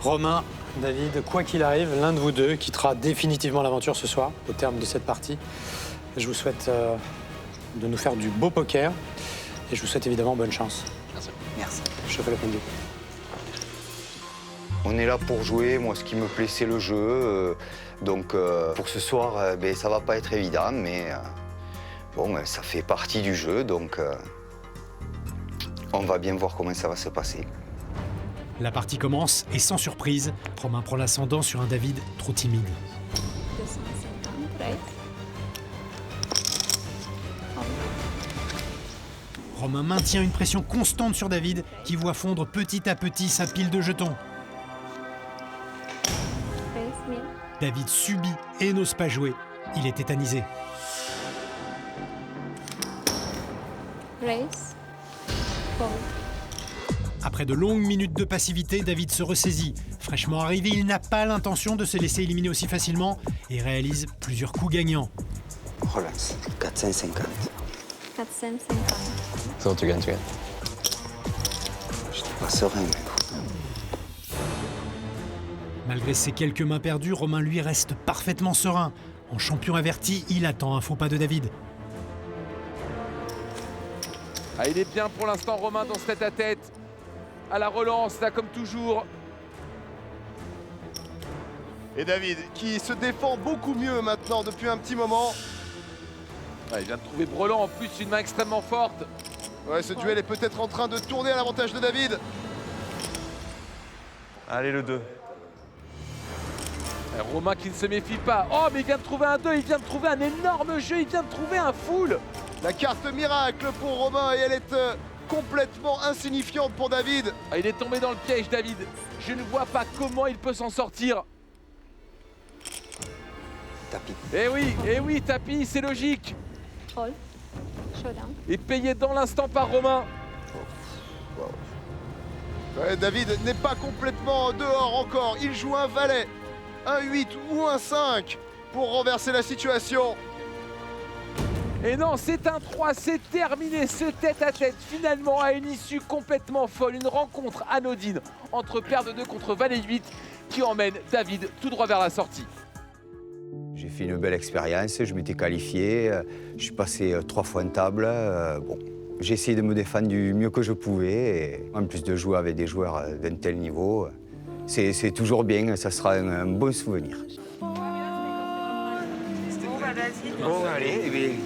Romain, David, quoi qu'il arrive, l'un de vous deux quittera définitivement l'aventure ce soir, au terme de cette partie. Je vous souhaite de nous faire du beau poker et je vous souhaite évidemment bonne chance. Merci. Merci. Je fais le pendule. On est là pour jouer, moi ce qui me plaît c'est le jeu, donc pour ce soir ça va pas être évident, mais bon, ça fait partie du jeu, donc on va bien voir comment ça va se passer. La partie commence et sans surprise, Romain prend l'ascendant sur un David trop timide. 250, right? Romain maintient une pression constante sur David qui voit fondre petit à petit sa pile de jetons. Raise me. David subit et n'ose pas jouer. Il est tétanisé. Raise. Fold. Après de longues minutes de passivité, David se ressaisit. Fraîchement arrivé, il n'a pas l'intention de se laisser éliminer aussi facilement et réalise plusieurs coups gagnants. Relance, 450. 450. C'est bon, tu gagnes, tu gagnes. Je n'étais pas serein, mais... Malgré ses quelques mains perdues, Romain lui reste parfaitement serein. En champion averti, il attend un faux pas de David. Ah, il est bien pour l'instant, Romain, dans ce tête-à-tête. à la relance, là, comme toujours. Et David, qui se défend beaucoup mieux maintenant depuis un petit moment. Ouais, il vient de trouver Brelan, en plus, une main extrêmement forte. Ouais, ce duel est peut-être en train de tourner à l'avantage de David. Allez, le 2. Et Romain qui ne se méfie pas. Oh, mais il vient de trouver un 2, il vient de trouver un énorme jeu, il vient de trouver un full. La carte miracle pour Romain et elle est complètement insignifiante pour David. Ah, il est tombé dans le piège, David. Je ne vois pas comment il peut s'en sortir. Tapis. Eh oui, tapis, c'est logique. All. Showdown. Et payé dans l'instant par Romain. Ouais, David n'est pas complètement dehors encore. Il joue un valet, un 8 ou un 5 pour renverser la situation. Et non, c'est un 3, c'est terminé, ce tête-à-tête finalement a une issue complètement folle. Une rencontre anodine entre paire de 2 contre valet 8 qui emmène David tout droit vers la sortie. J'ai fait une belle expérience, je m'étais qualifié, je suis passé 3 fois en table. Bon, j'ai essayé de me défendre du mieux que je pouvais. Et en plus de jouer avec des joueurs d'un tel niveau, c'est toujours bien, ça sera un bon souvenir. Bon, bah vas-y. Bon, allez,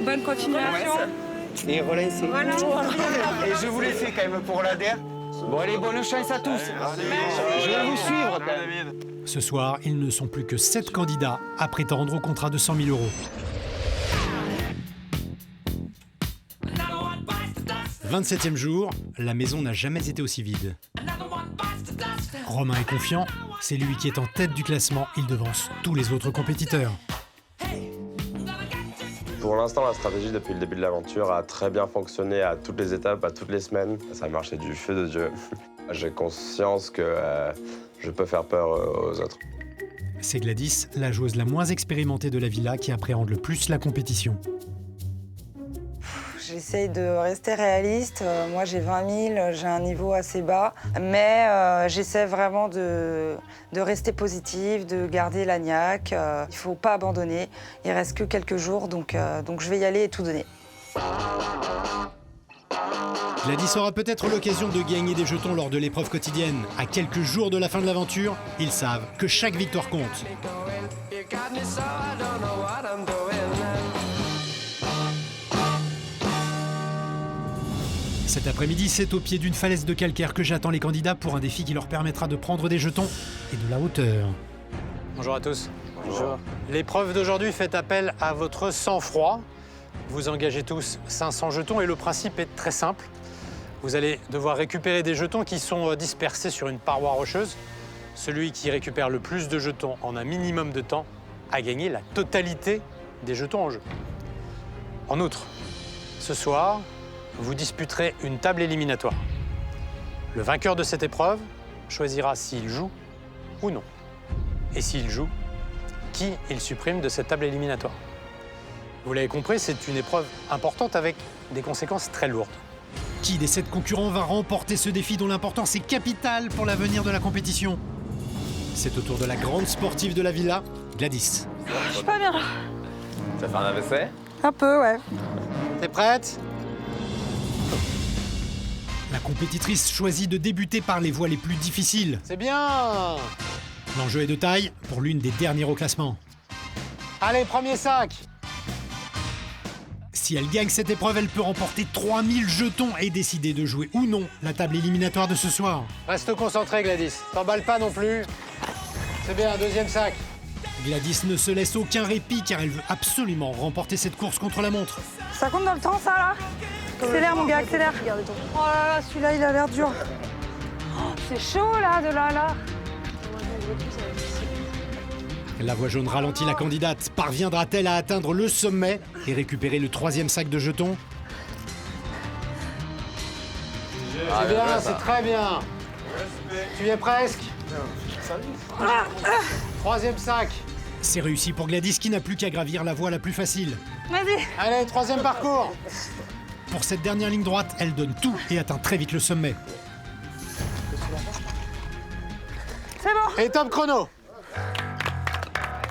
Bonne continuation. et relancez. Voilà. Et je vous laisse quand même pour la der. Bon, allez, bonne chance à tous. Je vais vous suivre. Ce soir, ils ne sont plus que 7 candidats à prétendre au contrat de 100 000 €. 27e jour, la maison n'a jamais été aussi vide. Romain est confiant, c'est lui qui est en tête du classement, il devance tous les autres compétiteurs. Pour l'instant, la stratégie depuis le début de l'aventure a très bien fonctionné à toutes les étapes, à toutes les semaines. Ça a marché du feu de Dieu. J'ai conscience que je peux faire peur aux autres. C'est Gladys, la joueuse la moins expérimentée de la villa, qui appréhende le plus la compétition. J'essaye de rester réaliste. Moi, j'ai 20 000, j'ai un niveau assez bas. Mais j'essaie vraiment de rester positive, de garder la niaque. Il ne faut pas abandonner. Il reste que quelques jours, donc je vais y aller et tout donner. Gladys aura peut-être l'occasion de gagner des jetons lors de l'épreuve quotidienne. À quelques jours de la fin de l'aventure, ils savent que chaque victoire compte. Cet après-midi, c'est au pied d'une falaise de calcaire que j'attends les candidats pour un défi qui leur permettra de prendre des jetons et de la hauteur. Bonjour à tous. Bonjour. L'épreuve d'aujourd'hui fait appel à votre sang-froid. Vous engagez tous 500 jetons et le principe est très simple. Vous allez devoir récupérer des jetons qui sont dispersés sur une paroi rocheuse. Celui qui récupère le plus de jetons en un minimum de temps a gagné la totalité des jetons en jeu. En outre, ce soir, vous disputerez une table éliminatoire. Le vainqueur de cette épreuve choisira s'il joue ou non. Et s'il joue, qui il supprime de cette table éliminatoire. Vous l'avez compris, c'est une épreuve importante avec des conséquences très lourdes. Qui des 7 concurrents va remporter ce défi dont l'importance est capitale pour l'avenir de la compétition? C'est au tour de la grande sportive de la villa, Gladys. Je suis pas bien. Tu vas faire un AVC? Un peu, ouais. T'es prête? La compétitrice choisit de débuter par les voies les plus difficiles. C'est bien! L'enjeu est de taille pour l'une des dernières au classement. Allez, premier sac! Si elle gagne cette épreuve, elle peut remporter 3000 jetons et décider de jouer ou non la table éliminatoire de ce soir. Reste concentré, Gladys. T'emballes pas non plus. C'est bien, deuxième sac. Gladys ne se laisse aucun répit car elle veut absolument remporter cette course contre la montre. Ça compte dans le temps, ça, là? Accélère, mon gars, accélère. Oh là là, celui-là, il a l'air dur. Oh, c'est chaud, là, de là à là. La voix jaune ralentit la candidate. Parviendra-t-elle à atteindre le sommet et récupérer le 3e sac de jetons? C'est bien, c'est très bien. Tu y es presque. 3e sac. C'est réussi pour Gladys qui n'a plus qu'à gravir la voie la plus facile. Vas-y. Allez, 3e parcours. Pour cette dernière ligne droite, elle donne tout et atteint très vite le sommet. C'est bon. Et top chrono.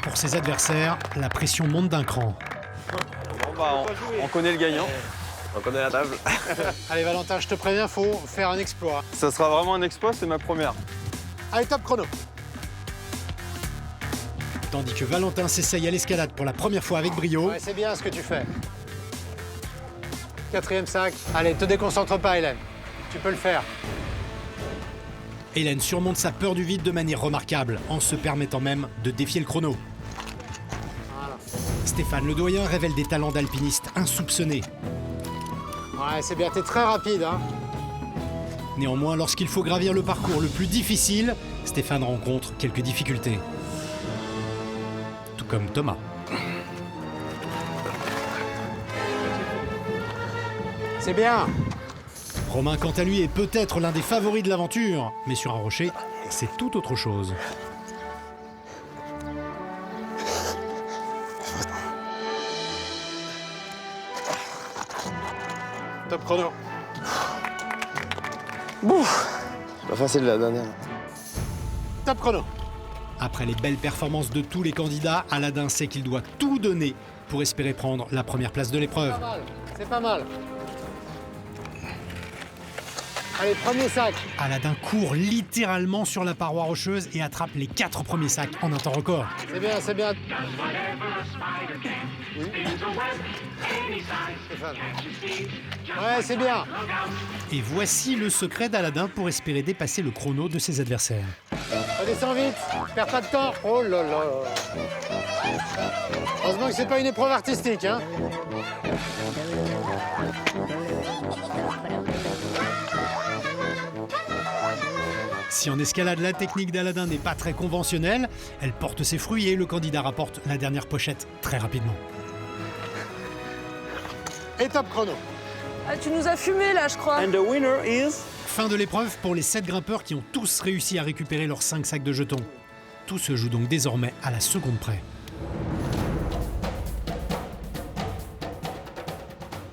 Pour ses adversaires, la pression monte d'un cran. Bon, bah, on connaît le gagnant. On connaît la table. Allez Valentin, je te préviens, faut faire un exploit. Ça sera vraiment un exploit, c'est ma première. Allez, top chrono. Tandis que Valentin s'essaye à l'escalade pour la première fois avec brio. Ouais, c'est bien ce que tu fais. 4e sac. Allez, te déconcentre pas, Hélène. Tu peux le faire. Hélène surmonte sa peur du vide de manière remarquable, en se permettant même de défier le chrono. Voilà. Stéphane le doyen révèle des talents d'alpiniste insoupçonnés. Ouais, c'est bien, t'es très rapide, hein. Néanmoins, lorsqu'il faut gravir le parcours le plus difficile, Stéphane rencontre quelques difficultés. Tout comme Thomas. C'est bien. Romain, quant à lui, est peut-être l'un des favoris de l'aventure, mais sur un rocher, c'est tout autre chose. Top chrono. Pas facile la dernière. Top chrono. Après les belles performances de tous les candidats, Aladin sait qu'il doit tout donner pour espérer prendre la première place de l'épreuve. C'est pas mal. Allez, premier sac. Aladin court littéralement sur la paroi rocheuse et attrape les 4 premiers sacs en un temps record. C'est bien, c'est bien. Oui. Stéphane. Ouais, c'est bien. Et voici le secret d'Aladin pour espérer dépasser le chrono de ses adversaires. Redescends vite, perds pas de temps. Oh là là. Heureusement que c'est pas une épreuve artistique, hein. Si en escalade, la technique d'Aladin n'est pas très conventionnelle, elle porte ses fruits et le candidat rapporte la dernière pochette très rapidement. Et top chrono. Ah, tu nous as fumé là, je crois. And the winner is... Fin de l'épreuve pour les 7 grimpeurs qui ont tous réussi à récupérer leurs 5 sacs de jetons. Tout se joue donc désormais à la seconde près.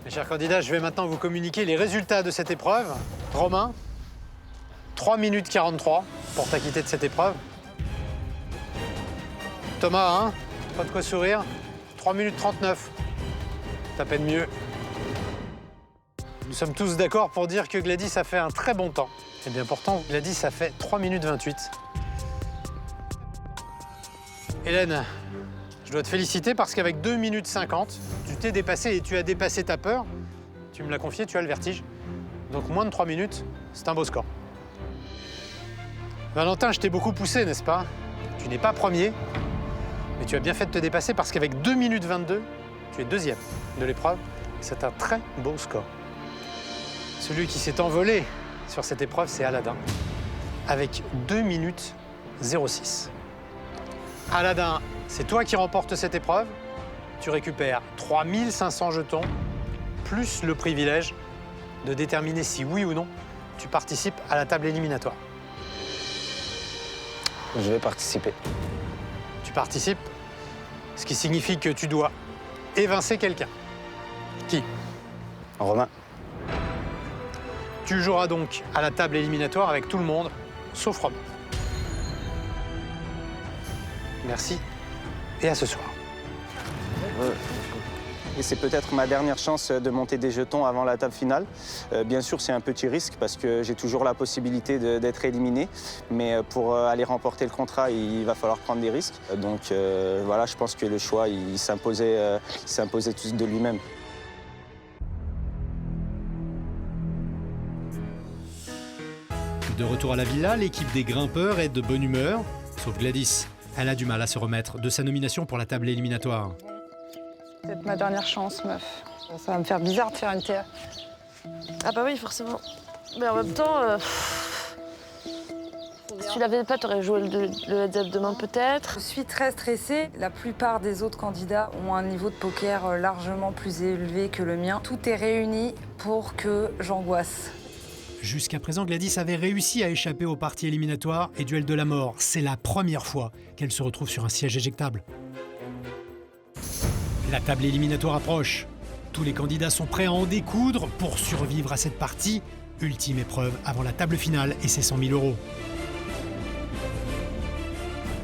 Mes chers candidats, je vais maintenant vous communiquer les résultats de cette épreuve. Romain, 3 minutes 43 pour t'acquitter de cette épreuve. Thomas, hein, pas de quoi sourire, 3 minutes 39. T'as peine mieux. Nous sommes tous d'accord pour dire que Gladys a fait un très bon temps. Et bien pourtant, Gladys a fait 3 minutes 28. Hélène, je dois te féliciter parce qu'avec 2 minutes 50, tu t'es dépassé et tu as dépassé ta peur. Tu me l'as confié, tu as le vertige. Donc moins de 3 minutes, c'est un beau score. Valentin, je t'ai beaucoup poussé, n'est-ce pas? Tu n'es pas premier, mais tu as bien fait de te dépasser parce qu'avec 2 minutes 22, tu es deuxième de l'épreuve. C'est un très beau score. Celui qui s'est envolé sur cette épreuve, c'est Aladin, avec 2 minutes 06. Aladin, c'est toi qui remportes cette épreuve. Tu récupères 3500 jetons, plus le privilège de déterminer si oui ou non tu participes à la table éliminatoire. Je vais participer. Tu participes, ce qui signifie que tu dois évincer quelqu'un. Qui? Romain. Tu joueras donc à la table éliminatoire avec tout le monde, sauf Romain. Merci et à ce soir. Et c'est peut-être ma dernière chance de monter des jetons avant la table finale. Bien sûr, c'est un petit risque parce que j'ai toujours la possibilité d'être éliminé. Mais pour aller remporter le contrat, il va falloir prendre des risques. Donc voilà, je pense que le choix, il s'imposait tout de lui-même. De retour à la villa, l'équipe des grimpeurs est de bonne humeur, sauf Gladys. Elle a du mal à se remettre de sa nomination pour la table éliminatoire. C'est peut-être ma dernière chance, meuf. Ça va me faire bizarre de faire une TA. Ah bah oui, forcément. Mais en même temps, si tu l'avais pas, t'aurais joué le heads-up demain peut-être. Je suis très stressée. La plupart des autres candidats ont un niveau de poker largement plus élevé que le mien. Tout est réuni pour que j'angoisse. Jusqu'à présent, Gladys avait réussi à échapper aux parties éliminatoires et duel de la mort. C'est la première fois qu'elle se retrouve sur un siège éjectable. La table éliminatoire approche. Tous les candidats sont prêts à en découdre pour survivre à cette partie. Ultime épreuve avant la table finale et ses 100 000 €.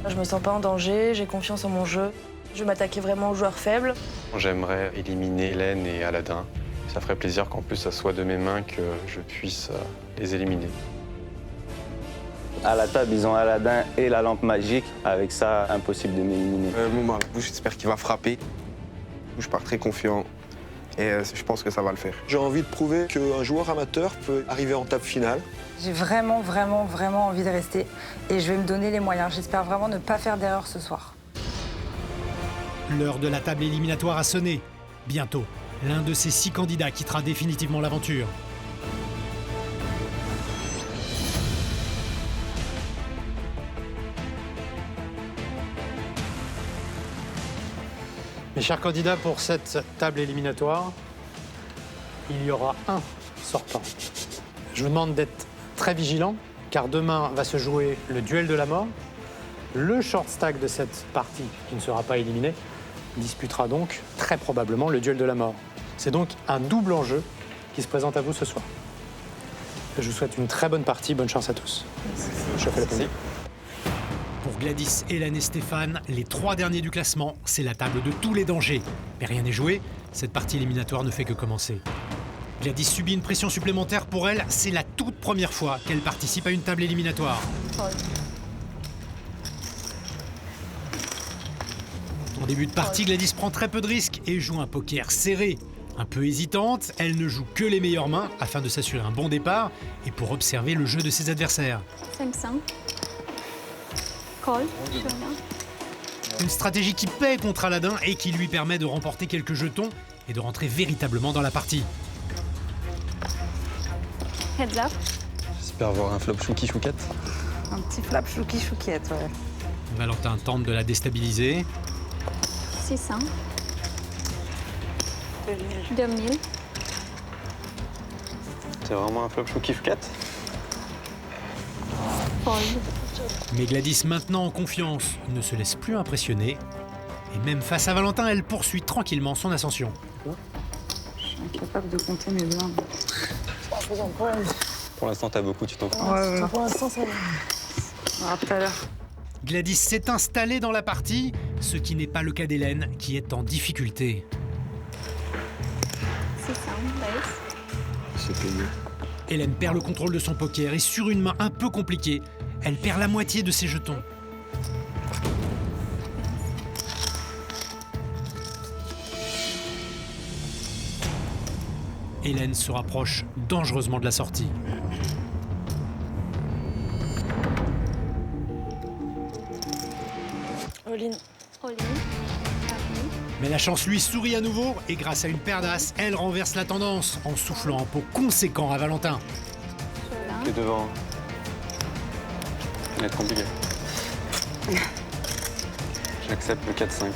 Je me sens pas en danger, j'ai confiance en mon jeu. Je vais m'attaquer vraiment aux joueurs faibles. J'aimerais éliminer Hélène et Aladin. Ça ferait plaisir qu'en plus ça soit de mes mains que je puisse les éliminer. À la table, ils ont Aladdin et la lampe magique. Avec ça, impossible de m'éliminer. Mon marabout, j'espère qu'il va frapper. Je pars très confiant et je pense que ça va le faire. J'ai envie de prouver qu'un joueur amateur peut arriver en table finale. J'ai vraiment envie de rester et je vais me donner les moyens. J'espère vraiment ne pas faire d'erreur ce soir. L'heure de la table éliminatoire a sonné. Bientôt, l'un de ces 6 candidats quittera définitivement l'aventure. Mes chers candidats, pour cette table éliminatoire, il y aura un sortant. Je vous demande d'être très vigilants, car demain va se jouer le duel de la mort. Le short stack de cette partie, qui ne sera pas éliminé, disputera donc très probablement le duel de la mort. C'est donc un double enjeu qui se présente à vous ce soir. Je vous souhaite une très bonne partie, bonne chance à tous. Chauffez la pompe. Pour Gladys, Hélène et Stéphane, les 3 derniers du classement, c'est la table de tous les dangers. Mais rien n'est joué, cette partie éliminatoire ne fait que commencer. Gladys subit une pression supplémentaire. Pour elle, c'est la toute première fois qu'elle participe à une table éliminatoire. En début de partie, Gladys prend très peu de risques et joue un poker serré. Un peu hésitante, elle ne joue que les meilleures mains afin de s'assurer un bon départ et pour observer le jeu de ses adversaires. 500. Call. Une stratégie qui paie contre Aladdin et qui lui permet de remporter quelques jetons et de rentrer véritablement dans la partie. Heads up. J'espère voir un flop chouki-chouquette. Un petit flap chouki-chouquette, ouais. Valentin tente de la déstabiliser. 600. 2000. C'est vraiment un flop chouki-chouquette? Fold. Mais Gladys, maintenant en confiance, ne se laisse plus impressionner. Et même face à Valentin, elle poursuit tranquillement son ascension. Je suis incapable de compter mes blindes. Pour l'instant, t'as beaucoup, tu t'en fous. Ouais. Pour l'instant, ça va. On verra tout à l'heure. Gladys s'est installée dans la partie, ce qui n'est pas le cas d'Hélène, qui est en difficulté. 600. Base. C'est payé. Hélène perd le contrôle de son poker et sur une main un peu compliquée, elle perd la moitié de ses jetons. Hélène se rapproche dangereusement de la sortie. All-in. All-in. Mais la chance lui sourit à nouveau et grâce à une paire d'as, elle renverse la tendance en soufflant un pot conséquent à Valentin. Qui est devant. Ça va être compliqué. J'accepte le 4-5.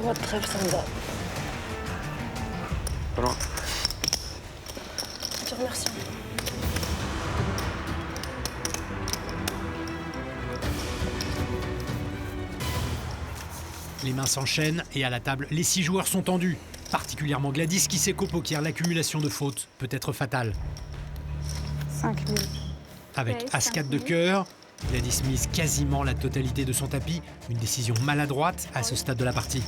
Roi de trèfle, ça me va. Pas loin. Je te remercie. Les mains s'enchaînent et à la table, les 6 joueurs sont tendus. Particulièrement Gladys qui sait qu'au poker, l'accumulation de fautes peut être fatale. 5000. Avec As-4 de cœur, Gladys mise quasiment la totalité de son tapis. Une décision maladroite à ce stade de la partie.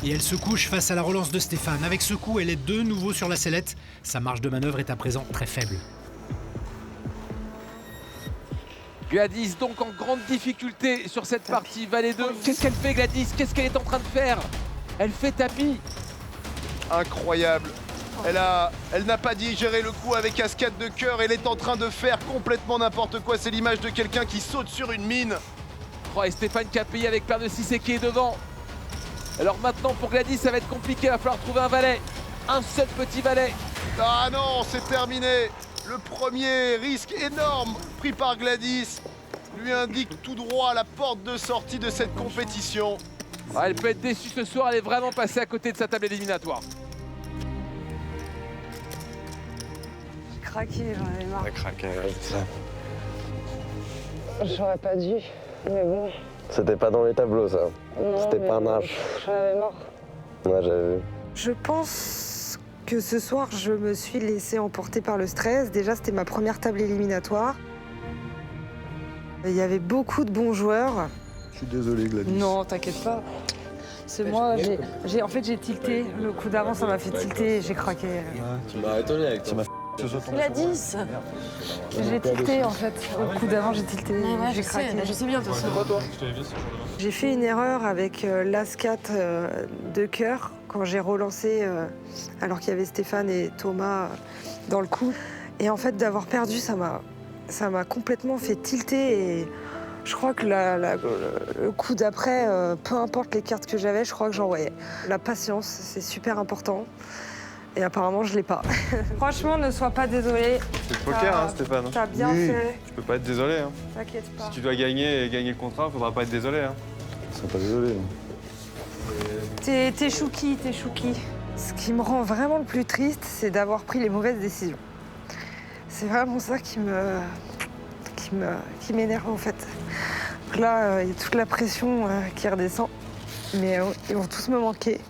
Et elle se couche face à la relance de Stéphane. Avec ce coup, elle est de nouveau sur la sellette. Sa marge de manœuvre est à présent très faible. Gladys donc en grande difficulté sur cette partie. Valet 2. Qu'est-ce qu'elle fait Gladys? Qu'est-ce qu'elle est en train de faire? Elle fait tapis. Incroyable. Elle n'a pas digéré le coup avec As-4 de cœur. Elle est en train de faire complètement n'importe quoi. C'est l'image de quelqu'un qui saute sur une mine. Oh, et Stéphane qui a payé avec paire de 6 et qui est devant. Alors maintenant pour Gladys ça va être compliqué. Il va falloir trouver un valet. Un seul petit valet. Ah non, c'est terminé. Le premier risque énorme pris par Gladys lui indique tout droit la porte de sortie de cette compétition. Ah, elle peut être déçue ce soir, elle est vraiment passée à côté de sa table éliminatoire. J'ai craqué, j'en avais marre. Ça craque, c'est ça. J'aurais pas dû, mais bon. C'était pas dans les tableaux, ça. C'était pas un âge. J'en avais marre. Ouais, j'avais vu. Je pense que ce soir, je me suis laissée emporter par le stress. Déjà, c'était ma première table éliminatoire. Il y avait beaucoup de bons joueurs. Je suis désolé, Gladys. Non, t'inquiète pas. C'est moi, en fait j'ai tilté. Le coup d'avant, ça m'a fait tilter et j'ai craqué. Tu m'as étonné avec ça. Il a 10. J'ai tilté en fait. Au coup d'avant, j'ai tilté. Ouais, j'ai craqué. je sais bien, de toute façon. J'ai fait une erreur avec l'As-4 de cœur quand j'ai relancé alors qu'il y avait Stéphane et Thomas dans le coup. Et en fait, d'avoir perdu, ça m'a complètement fait tilter. Et je crois que le coup d'après, peu importe les cartes que j'avais, je crois que j'envoyais. La patience, c'est super important. Et apparemment, je l'ai pas. Franchement, ne sois pas désolé. C'est le poker, hein, Stéphane. T'as bien fait. Tu peux pas être désolé. Hein. T'inquiète pas. Si tu dois gagner et gagner le contrat, faudra pas être désolé. Hein. Ils sont pas désolés. T'es chouki, t'es chouki. Ce qui me rend vraiment le plus triste, c'est d'avoir pris les mauvaises décisions. C'est vraiment ça qui m'énerve en fait. Donc là, il y a toute la pression qui redescend. Mais ils vont tous me manquer.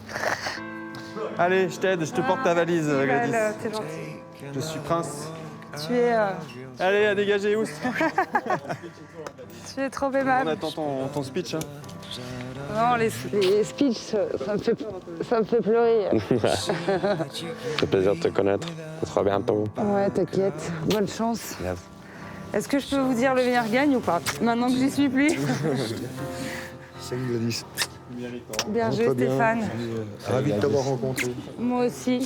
Allez, je t'aide, je te porte ta valise, Gladys. T'es gentil. Je suis prince. Tu es... Allez, à dégager, Ous. Tu es trop aimable. On attend ton speech. Hein. Non, les speeches, ça me fait pleurer. C'est plaisir de te connaître. Ça sera bientôt. Ouais, t'inquiète. Bonne chance. Yes. Est-ce que je peux vous dire le meilleur gagne ou pas? Maintenant que j'y suis plus. Salut Gladys. Bien joué Stéphane. Ravi de t'avoir rencontré. Moi aussi.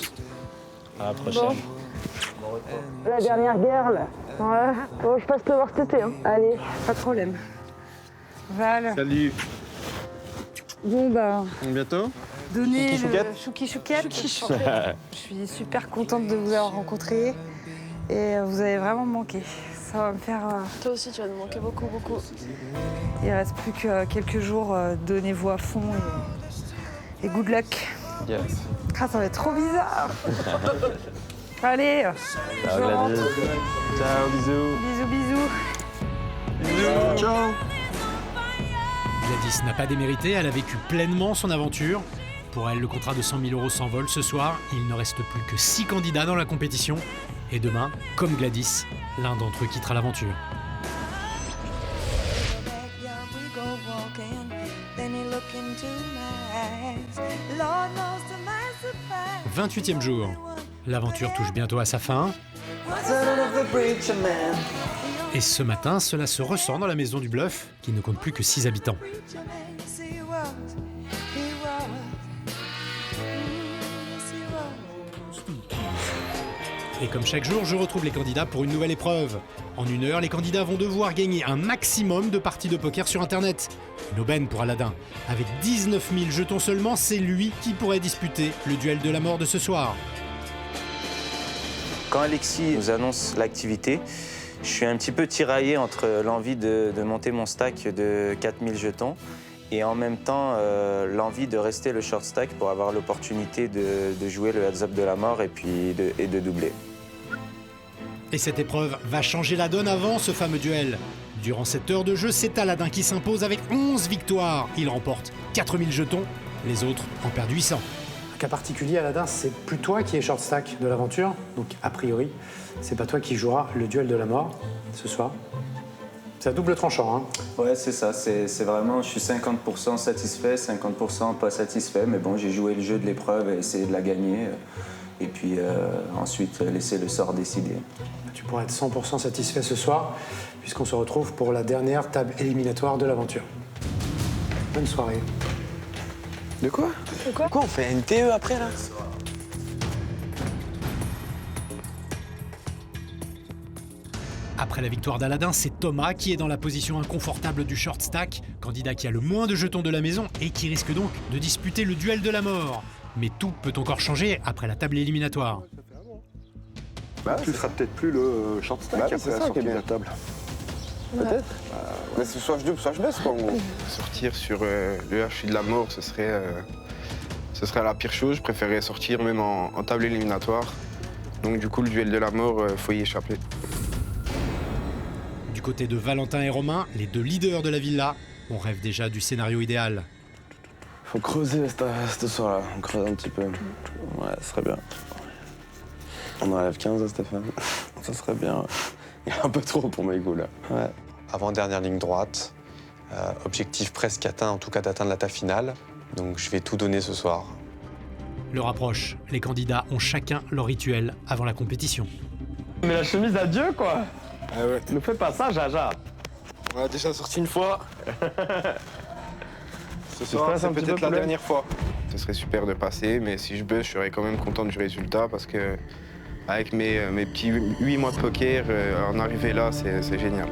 À la prochaine. Bon. La dernière guerre, là. Ouais. Bon, je passe te voir cet été. Hein. Allez, pas de problème. Val. Salut. Bon, bah... À bientôt. Donnez Chouki-chouquette. le chouki-chouquette. Je suis super contente de vous avoir rencontré. Et vous avez vraiment manqué. Ça va me faire... Toi aussi, tu vas me manquer beaucoup, beaucoup. Il reste plus que quelques jours. Donnez-vous à fond et good luck. Yes. Ah, ça va être trop bizarre. Allez, ciao, Gladys. Ciao, bisous. Bisous, bisous. Bisous. Ciao. Gladys n'a pas démérité, elle a vécu pleinement son aventure. Pour elle, le contrat de 100 000 € s'envole ce soir. Il ne reste plus que 6 candidats dans la compétition. Et demain, comme Gladys, l'un d'entre eux quittera l'aventure. 28e jour. L'aventure touche bientôt à sa fin. Et ce matin, cela se ressent dans la maison du Bluff, qui ne compte plus que 6 habitants. Et comme chaque jour, je retrouve les candidats pour une nouvelle épreuve. En 1 heure, les candidats vont devoir gagner un maximum de parties de poker sur Internet. Une aubaine pour Aladdin. Avec 19 000 jetons seulement, c'est lui qui pourrait disputer le duel de la mort de ce soir. Quand Alexis nous annonce l'activité, je suis un petit peu tiraillé entre l'envie de monter mon stack de 4000 jetons et en même temps l'envie de rester le short stack pour avoir l'opportunité de jouer le heads-up de la mort et puis de doubler. Et cette épreuve va changer la donne avant ce fameux duel. Durant cette heure de jeu, c'est Aladdin qui s'impose avec 11 victoires. Il remporte 4000 jetons, les autres en perdent 800. Un cas particulier, Aladdin, c'est plus toi qui es short stack de l'aventure, donc a priori, c'est pas toi qui joueras le duel de la mort ce soir. C'est à double tranchant, hein. Ouais, c'est ça, c'est vraiment, je suis 50% satisfait, 50% pas satisfait, mais bon, j'ai joué le jeu de l'épreuve et essayé de la gagner, et puis ensuite laisser le sort décider. Tu pourras être 100% satisfait ce soir, puisqu'on se retrouve pour la dernière table éliminatoire de l'aventure. Bonne soirée. De quoi? De quoi? On fait NTE après, là? Après la victoire d'Aladdin, c'est Thomas qui est dans la position inconfortable du short stack, candidat qui a le moins de jetons de la maison et qui risque donc de disputer le duel de la mort. Mais tout peut encore changer après la table éliminatoire. Bah, tu seras peut-être plus le short stack après la sortie de la table. Peut-être. Mais c'est soit je double, soit je baisse, quoi, en gros. Sortir sur le hachis de la mort, ce serait la pire chose. Je préférerais sortir même en table éliminatoire. Donc du coup, le duel de la mort, faut y échapper. Du côté de Valentin et Romain, les deux leaders de la villa, on rêve déjà du scénario idéal. Faut creuser ce soir-là, on creuse un petit peu. Ouais, ça serait bien. On enlève 15 Stéphane. Ça serait bien. Il y a un peu trop pour mes goûts là. Ouais. Avant-dernière ligne droite. Objectif presque atteint, en tout cas d'atteindre la table finale. Donc je vais tout donner ce soir. L'heure approche, les candidats ont chacun leur rituel avant la compétition. Mais la chemise à Dieu, quoi. Ah ouais. Ne fais pas ça, Jaja. On a déjà sorti une fois. Ce soir, c'est peut-être la dernière fois. Ce serait super de passer, mais si je buzz, je serais quand même content du résultat parce que avec mes petits 8 mois de poker, en arriver là, c'est génial.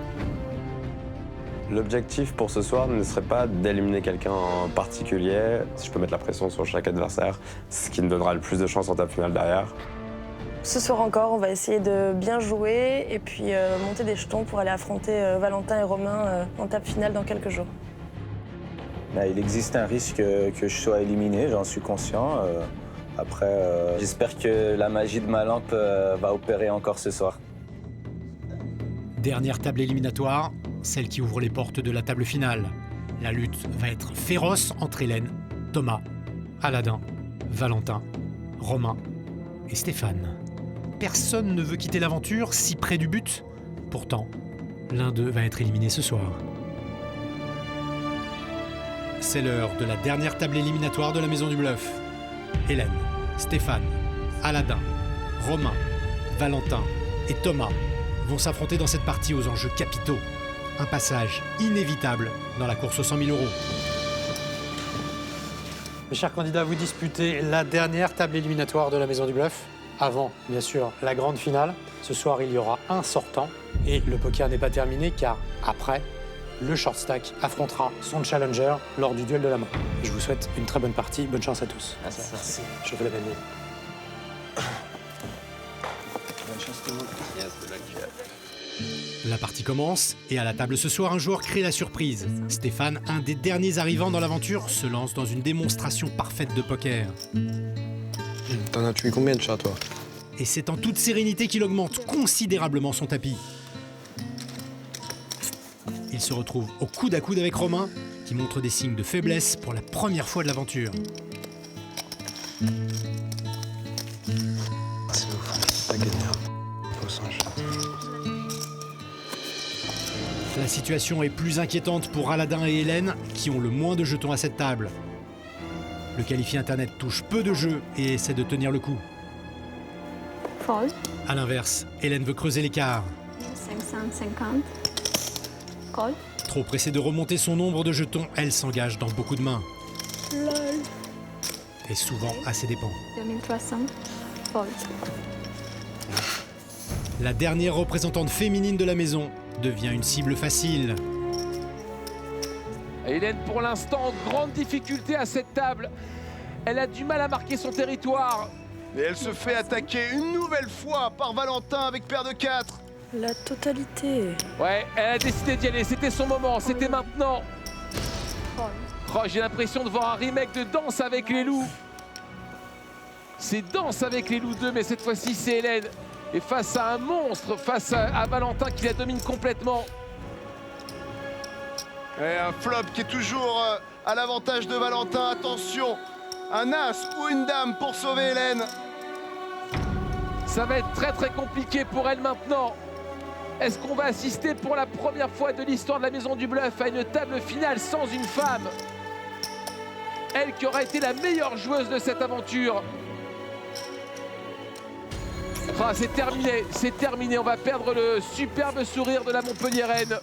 L'objectif pour ce soir ne serait pas d'éliminer quelqu'un en particulier. Si je peux mettre la pression sur chaque adversaire, c'est ce qui me donnera le plus de chances en table finale derrière. Ce soir encore, on va essayer de bien jouer et puis monter des jetons pour aller affronter Valentin et Romain en table finale dans quelques jours. Il existe un risque que je sois éliminé, j'en suis conscient. Après, j'espère que la magie de ma lampe va opérer encore ce soir. Dernière table éliminatoire, celle qui ouvre les portes de la table finale. La lutte va être féroce entre Hélène, Thomas, Aladin, Valentin, Romain et Stéphane. Personne ne veut quitter l'aventure si près du but. Pourtant, l'un d'eux va être éliminé ce soir. C'est l'heure de la dernière table éliminatoire de la Maison du Bluff. Hélène, Stéphane, Aladin, Romain, Valentin et Thomas vont s'affronter dans cette partie aux enjeux capitaux. Un passage inévitable dans la course aux 100 000 €. Mes chers candidats, vous disputez la dernière table éliminatoire de la Maison du Bluff. Avant, bien sûr, la grande finale. Ce soir, il y aura un sortant. Et le poker n'est pas terminé car après, le short stack affrontera son challenger lors du duel de la main. Je vous souhaite une très bonne partie. Bonne chance à tous. Merci. Je vous la bénis. Bonne chance tout le monde. La partie commence et à la table ce soir, un joueur crée la surprise. Stéphane, un des derniers arrivants dans l'aventure, se lance dans une démonstration parfaite de poker. T'en as tué combien de chats, toi? Et c'est en toute sérénité qu'il augmente considérablement son tapis. Il se retrouve au coude à coude avec Romain, qui montre des signes de faiblesse pour la première fois de l'aventure. C'est ouf, pas gagné. La situation est plus inquiétante pour Aladin et Hélène, qui ont le moins de jetons à cette table. Le qualifié internet touche peu de jeux et essaie de tenir le coup. Fold. A l'inverse, Hélène veut creuser l'écart. 550. Call. Trop pressée de remonter son nombre de jetons, elle s'engage dans beaucoup de mains. Lol. Et souvent à ses dépens. 2300. Fold. La dernière représentante féminine de la maison devient une cible facile. Hélène, pour l'instant, en grande difficulté à cette table. Elle a du mal à marquer son territoire. Et elle se fait attaquer une nouvelle fois par Valentin avec paire de 4. La totalité. Ouais, elle a décidé d'y aller. C'était son moment, c'était maintenant. Oh, j'ai l'impression de voir un remake de Danse avec les loups. C'est Danse avec les loups 2, mais cette fois-ci, c'est Hélène. Et face à un monstre, face à Valentin qui la domine complètement. Et un flop qui est toujours à l'avantage de Valentin. Attention, un as ou une dame pour sauver Hélène. Ça va être très très compliqué pour elle maintenant. Est-ce qu'on va assister pour la première fois de l'histoire de la Maison du Bluff à une table finale sans une femme? Elle qui aura été la meilleure joueuse de cette aventure. Ah, c'est terminé, on va perdre le superbe sourire de la Montpelliéraine.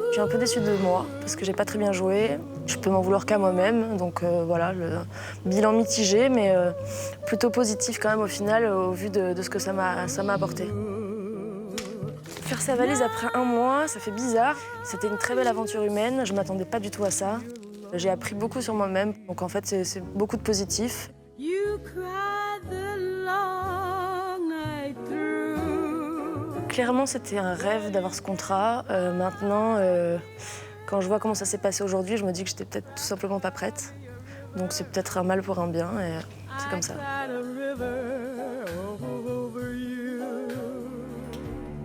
Je suis un peu déçue de moi parce que j'ai pas très bien joué. Je peux m'en vouloir qu'à moi-même, donc voilà, le bilan mitigé, mais plutôt positif quand même au final, au vu de ce que ça m'a apporté. Faire sa valise après un mois, ça fait bizarre. C'était une très belle aventure humaine, je m'attendais pas du tout à ça. J'ai appris beaucoup sur moi-même, donc en fait c'est beaucoup de positif. Clairement, c'était un rêve d'avoir ce contrat. Maintenant, quand je vois comment ça s'est passé aujourd'hui, je me dis que j'étais peut-être tout simplement pas prête. Donc c'est peut-être un mal pour un bien, et c'est comme ça.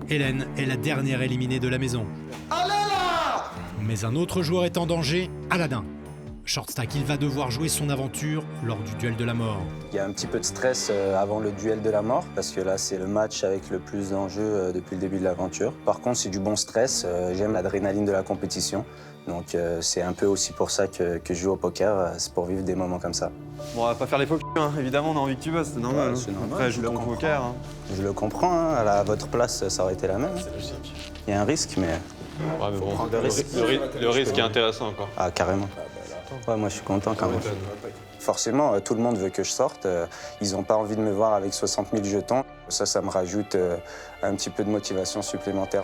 Hélène est la dernière éliminée de la maison. Mais un autre joueur est en danger, Aladin. Short stack, il va devoir jouer son aventure lors du duel de la mort. Il y a un petit peu de stress avant le duel de la mort, parce que là, c'est le match avec le plus d'enjeux depuis le début de l'aventure. Par contre, c'est du bon stress. J'aime l'adrénaline de la compétition. Donc c'est un peu aussi pour ça que je joue au poker, c'est pour vivre des moments comme ça. Bon, on va pas faire les faux culs, hein. Évidemment, on a envie que tu bosses, c'est normal. Ouais, c'est normal. Après, joue ton poker. Hein. Je le comprends, hein. À votre place, ça aurait été la même. C'est logique. Il y a un risque, mais... Ouais, mais bon, le risque est intéressant, quoi. Ah, carrément. Ouais, moi, je suis content quand même. Forcément, tout le monde veut que je sorte. Ils n'ont pas envie de me voir avec 60 000 jetons. Ça me rajoute un petit peu de motivation supplémentaire.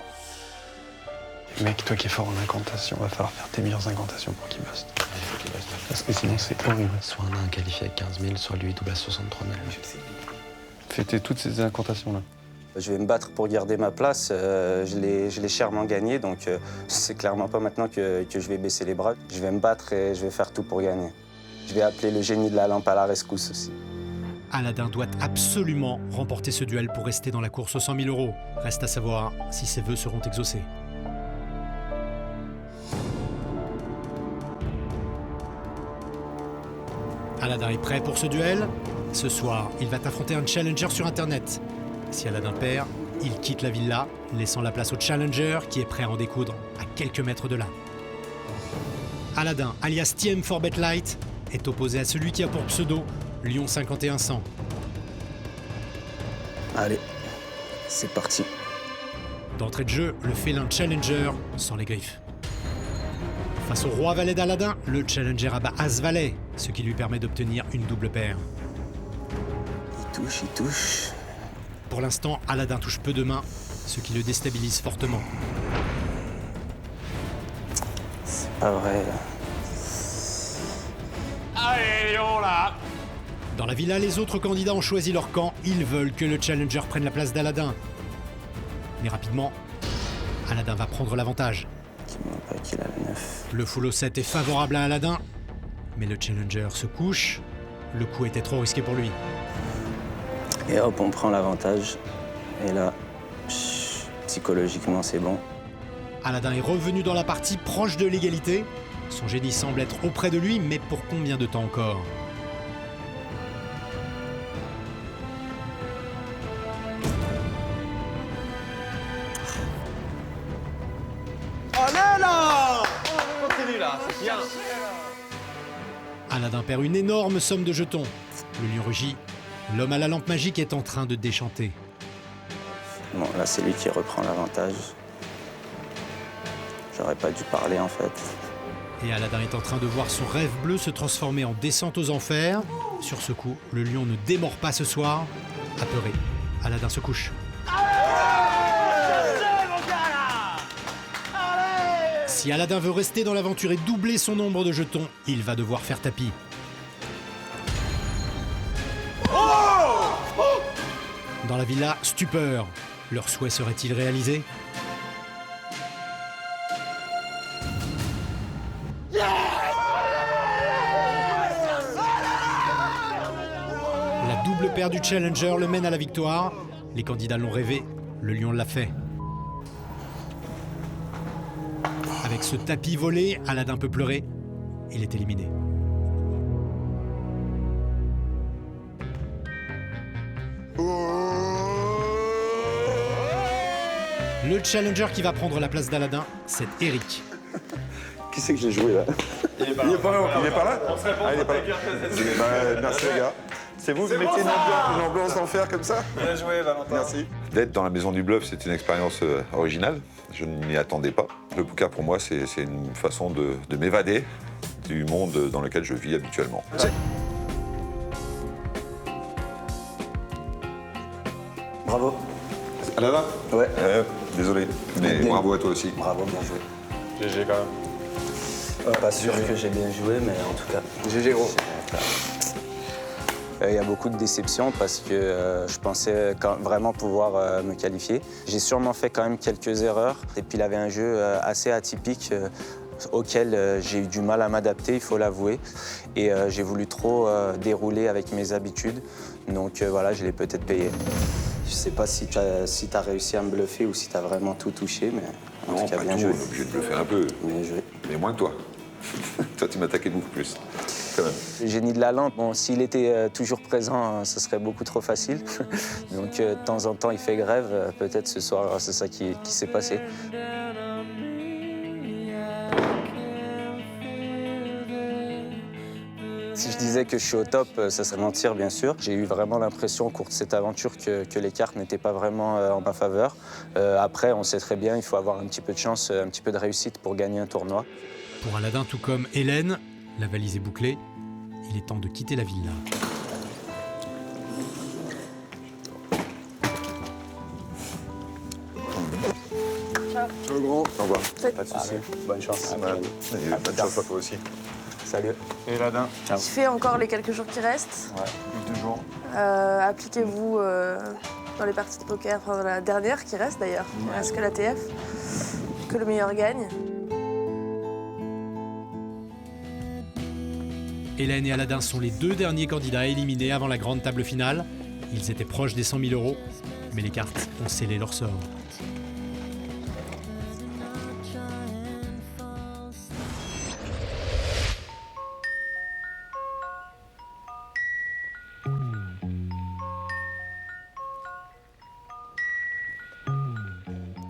Mec, toi qui es fort en incantation, va falloir faire tes meilleures incantations pour qu'il buste. Parce que sinon, c'est horrible. Soit un nain qualifié à 15 000, soit lui double à 63 000. Fais toutes ces incantations-là. Je vais me battre pour garder ma place. Je l'ai chèrement gagné, donc c'est clairement pas maintenant que je vais baisser les bras. Je vais me battre et je vais faire tout pour gagner. Je vais appeler le génie de la lampe à la rescousse aussi. Aladin doit absolument remporter ce duel pour rester dans la course aux 100 000 €. Reste à savoir si ses vœux seront exaucés. Aladin est prêt pour ce duel. Ce soir, il va affronter un challenger sur Internet. Si Aladin perd, il quitte la villa, laissant la place au challenger qui est prêt à en découdre à quelques mètres de là. Aladin, alias TM for Bet Light, est opposé à celui qui a pour pseudo Lion 5100. Allez, c'est parti. D'entrée de jeu, le félin challenger sans les griffes. Face au roi valet d'Aladin, le challenger abat As valet, ce qui lui permet d'obtenir une double paire. Il touche. Pour l'instant, Aladin touche peu de mains, ce qui le déstabilise fortement. C'est pas vrai. Allez, Lion là! Dans la villa, les autres candidats ont choisi leur camp. Ils veulent que le challenger prenne la place d'Aladin. Mais rapidement, Aladin va prendre l'avantage. Dis-moi pas qu'il a le 9. Le full au 7 est favorable à Aladin, mais le challenger se couche. Le coup était trop risqué pour lui. Et hop, on prend l'avantage. Et là, psychologiquement, c'est bon. Aladin est revenu dans la partie proche de l'égalité. Son génie semble être auprès de lui, mais pour combien de temps encore? Allez là! Continue là, c'est bien. Aladin perd une énorme somme de jetons. Le lion rugit. L'homme à la lampe magique est en train de déchanter. Bon, là, c'est lui qui reprend l'avantage. J'aurais pas dû parler, en fait. Et Aladin est en train de voir son rêve bleu se transformer en descente aux enfers. Sur ce coup, le lion ne démord pas ce soir. Apeuré, Aladin se couche. Si Aladin veut rester dans l'aventure et doubler son nombre de jetons, il va devoir faire tapis. Dans la villa, stupeur. Leur souhait serait-il réalisé? La double paire du challenger le mène à la victoire. Les candidats l'ont rêvé, le lion l'a fait. Avec ce tapis volé, Aladin peut pleurer. Il est éliminé. Le challenger qui va prendre la place d'Aladin, c'est Eric. Qui c'est que j'ai joué là? Il est pas là. Il est pas là? Ah, il est pas là. Merci les gars. C'est vous qui mettez une ambiance d'enfer comme ça? Bien joué, Valentin. Merci. D'être dans la maison du bluff, c'est une expérience originale. Je ne m'y attendais pas. Le poker, pour moi, c'est une façon de m'évader du monde dans lequel je vis habituellement. Bravo. Aladin? Ouais. Désolé, mais bravo à toi aussi. Bravo, bien joué. GG quand même. Pas sûr que j'ai bien joué, mais en tout cas... GG gros. Il y a beaucoup de déceptions parce que je pensais vraiment pouvoir me qualifier. J'ai sûrement fait quand même quelques erreurs. Et puis il avait un jeu assez atypique auquel j'ai eu du mal à m'adapter, il faut l'avouer. Et j'ai voulu trop dérouler avec mes habitudes. Donc voilà, je l'ai peut-être payé. Je sais pas si t'as réussi à me bluffer ou si t'as vraiment tout touché, mais en tout cas, bien joué. On est obligé de bluffer un peu. Bien joué. Mais moins que toi. Toi, tu m'attaquais beaucoup plus, quand même. Le génie de la lampe, bon, s'il était toujours présent, ce serait beaucoup trop facile. Donc, de temps en temps, il fait grève. Peut-être ce soir, c'est ça qui s'est passé. Si je disais que je suis au top, ça serait mentir, bien sûr. J'ai eu vraiment l'impression au cours de cette aventure que les cartes n'étaient pas vraiment en ma faveur. Après, on sait très bien, il faut avoir un petit peu de chance, un petit peu de réussite pour gagner un tournoi. Pour Aladin, tout comme Hélène, la valise est bouclée. Il est temps de quitter la villa. Ciao gros. Au revoir. Pas de soucis. Bonne chance. Bonne chance à toi aussi. Salut. Et Aladin. Je fais encore les quelques jours qui restent. Ouais, 2 jours. Appliquez-vous dans les parties de poker, enfin dans la dernière qui reste d'ailleurs. Il ne reste que la TF. Que le meilleur gagne. Hélène et Aladin sont les 2 derniers candidats éliminés avant la grande table finale. Ils étaient proches des 100 000 €, mais les cartes ont scellé leur sort.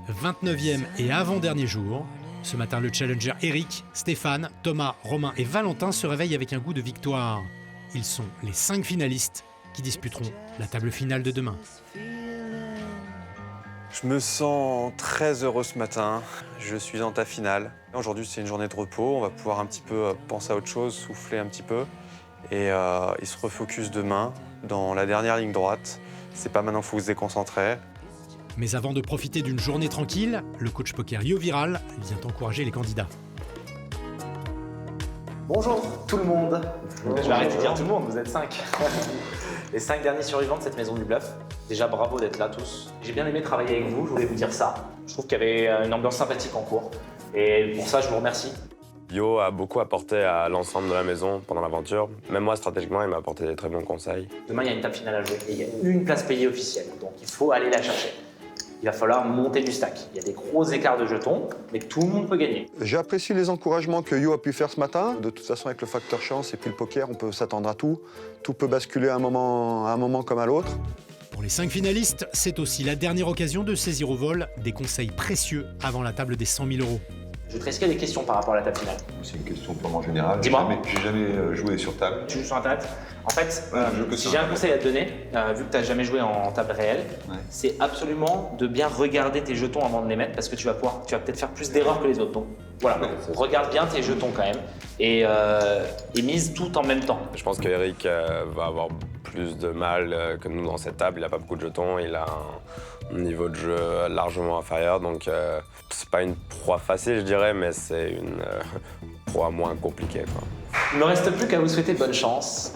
« 29e et avant-dernier jour. Ce matin, le challenger Eric, Stéphane, Thomas, Romain et Valentin se réveillent avec un goût de victoire. Ils sont les 5 finalistes qui disputeront la table finale de demain. Je me sens très heureux ce matin. Je suis dans ta finale. Aujourd'hui, c'est une journée de repos. On va pouvoir un petit peu penser à autre chose, souffler un petit peu. Et il se refocus demain dans la dernière ligne droite. C'est pas maintenant qu'il faut se déconcentrer. Mais avant de profiter d'une journée tranquille, le coach poker Yo Viral vient encourager les candidats. Bonjour tout le monde. Je vais arrêter de dire tout le monde, vous êtes 5. Les 5 derniers survivants de cette maison du bluff. Déjà bravo d'être là tous. J'ai bien aimé travailler avec vous, je voulais vous dire ça. Je trouve qu'il y avait une ambiance sympathique en cours. Et pour ça, je vous remercie. Yo a beaucoup apporté à l'ensemble de la maison pendant l'aventure. Même moi, stratégiquement, il m'a apporté des très bons conseils. Demain, il y a une table finale à jouer et il y a une place payée officielle. Donc il faut aller la chercher. Il va falloir monter du stack. Il y a des gros écarts de jetons, mais tout le monde peut gagner. J'apprécie les encouragements que Yo a pu faire ce matin. De toute façon, avec le facteur chance et puis le poker, on peut s'attendre à tout. Tout peut basculer à un moment comme à l'autre. Pour les 5 finalistes, c'est aussi la dernière occasion de saisir au vol des conseils précieux avant la table des 100 000 €. Je vais te risquer des questions par rapport à la table finale. C'est une question purement générale. Dis-moi. J'ai jamais joué sur table. Tu joues sur Internet? En fait, si j'ai un conseil à te donner, vu que tu n'as jamais joué en table réelle, c'est absolument de bien regarder tes jetons avant de les mettre parce que tu vas peut-être faire plus d'erreurs que les autres. Donc voilà, regarde bien tes jetons quand même et mise tout en même temps. Je pense qu'Eric va avoir plus de mal que nous dans cette table. Il n'a pas beaucoup de jetons, il a un niveau de jeu largement inférieur. Donc c'est pas une proie facile, je dirais, mais c'est une proie moins compliquée, quoi. Il ne me reste plus qu'à vous souhaiter bonne chance.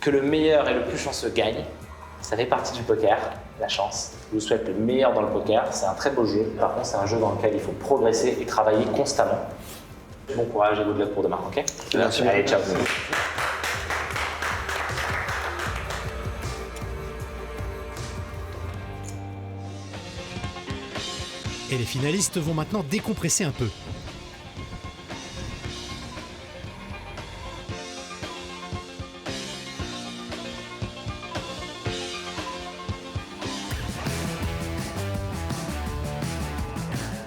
Que le meilleur et le plus chanceux gagne. Ça fait partie du poker, la chance. Je vous souhaite le meilleur dans le poker. C'est un très beau jeu. Par contre, c'est un jeu dans lequel il faut progresser et travailler constamment. Bon courage et good luck pour demain, ok? Merci. Allez, ciao. Et les finalistes vont maintenant décompresser un peu.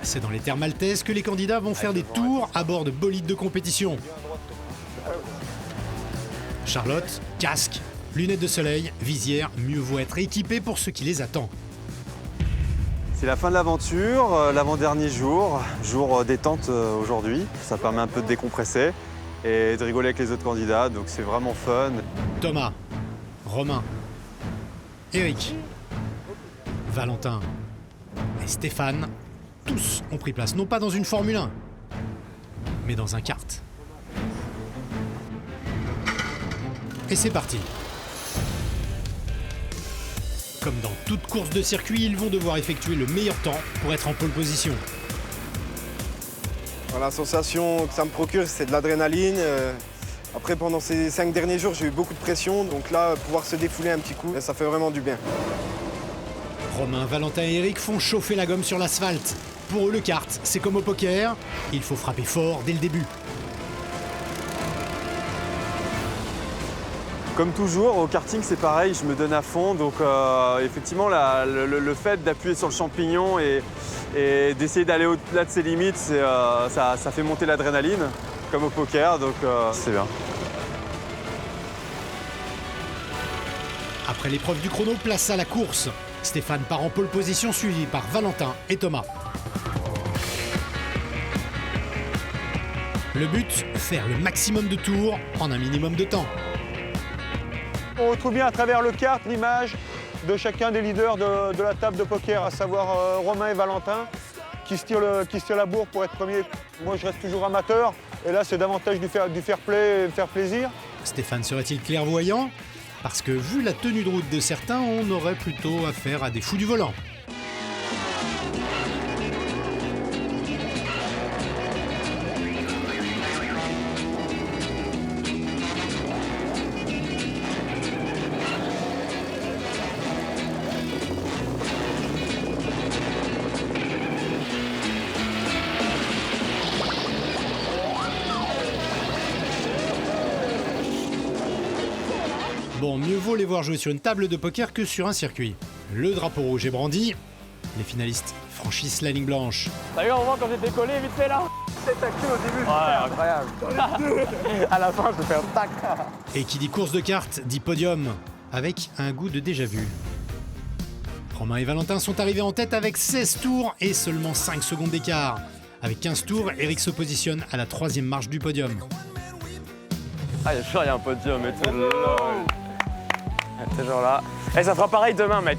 C'est dans les terres maltaises que les candidats vont faire des tours à bord de bolides de compétition. Charlotte, casque, lunettes de soleil, visière, mieux vaut être équipé pour ce qui les attend. C'est la fin de l'aventure, l'avant-dernier jour détente aujourd'hui. Ça permet un peu de décompresser et de rigoler avec les autres candidats, donc c'est vraiment fun. Thomas, Romain, Eric, Valentin et Stéphane, tous ont pris place, non pas dans une Formule 1, mais dans un kart. Et c'est parti. Comme dans toute course de circuit, ils vont devoir effectuer le meilleur temps pour être en pole position. La sensation que ça me procure, c'est de l'adrénaline. Après, pendant ces 5 derniers jours, j'ai eu beaucoup de pression. Donc là, pouvoir se défouler un petit coup, ça fait vraiment du bien. Romain, Valentin et Eric font chauffer la gomme sur l'asphalte. Pour eux, le kart, c'est comme au poker. Il faut frapper fort dès le début. Comme toujours, au karting c'est pareil, je me donne à fond, donc effectivement le fait d'appuyer sur le champignon et d'essayer d'aller au-delà de ses limites, ça fait monter l'adrénaline, comme au poker, donc c'est bien. Après l'épreuve du chrono, place à la course. Stéphane part en pole position, suivi par Valentin et Thomas. Le but, faire le maximum de tours en un minimum de temps. On retrouve bien à travers le kart l'image de chacun des leaders de la table de poker, à savoir Romain et Valentin, qui se tirent la bourre pour être premier. Moi, je reste toujours amateur, et là, c'est davantage du fair play et faire plaisir. Stéphane serait-il clairvoyant? Parce que vu la tenue de route de certains, on aurait plutôt affaire à des fous du volant. Bon, mieux vaut les voir jouer sur une table de poker que sur un circuit. Le drapeau rouge est brandi. Les finalistes franchissent la ligne blanche. T'as vu un moment quand j'étais collé vite fait là? C'est taqué au début. Ouais, incroyable. À la fin, je fais un tac. Et qui dit course de cartes dit podium, avec un goût de déjà-vu. Romain et Valentin sont arrivés en tête avec 16 tours et seulement 5 secondes d'écart. Avec 15 tours, Eric se positionne à la 3e marche du podium. Ah, il y a un podium et tout. C'est genre là. Et ça fera pareil demain, mec.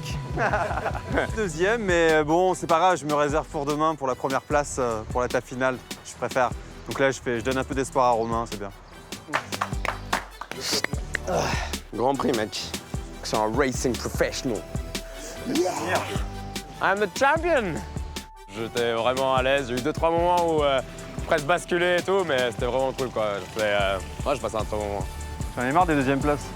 Deuxième, mais bon, c'est pas grave, je me réserve pour demain, pour la première place, pour la table finale. Je préfère. Donc là, je donne un peu d'espoir à Romain, c'est bien. Grand prix, mec. C'est un racing professional. Yeah. I'm the champion. J'étais vraiment à l'aise. J'ai eu 2-3 moments où presque basculé et tout, mais c'était vraiment cool, quoi. Moi, je passais un très bon moment. J'en ai marre des deuxièmes places.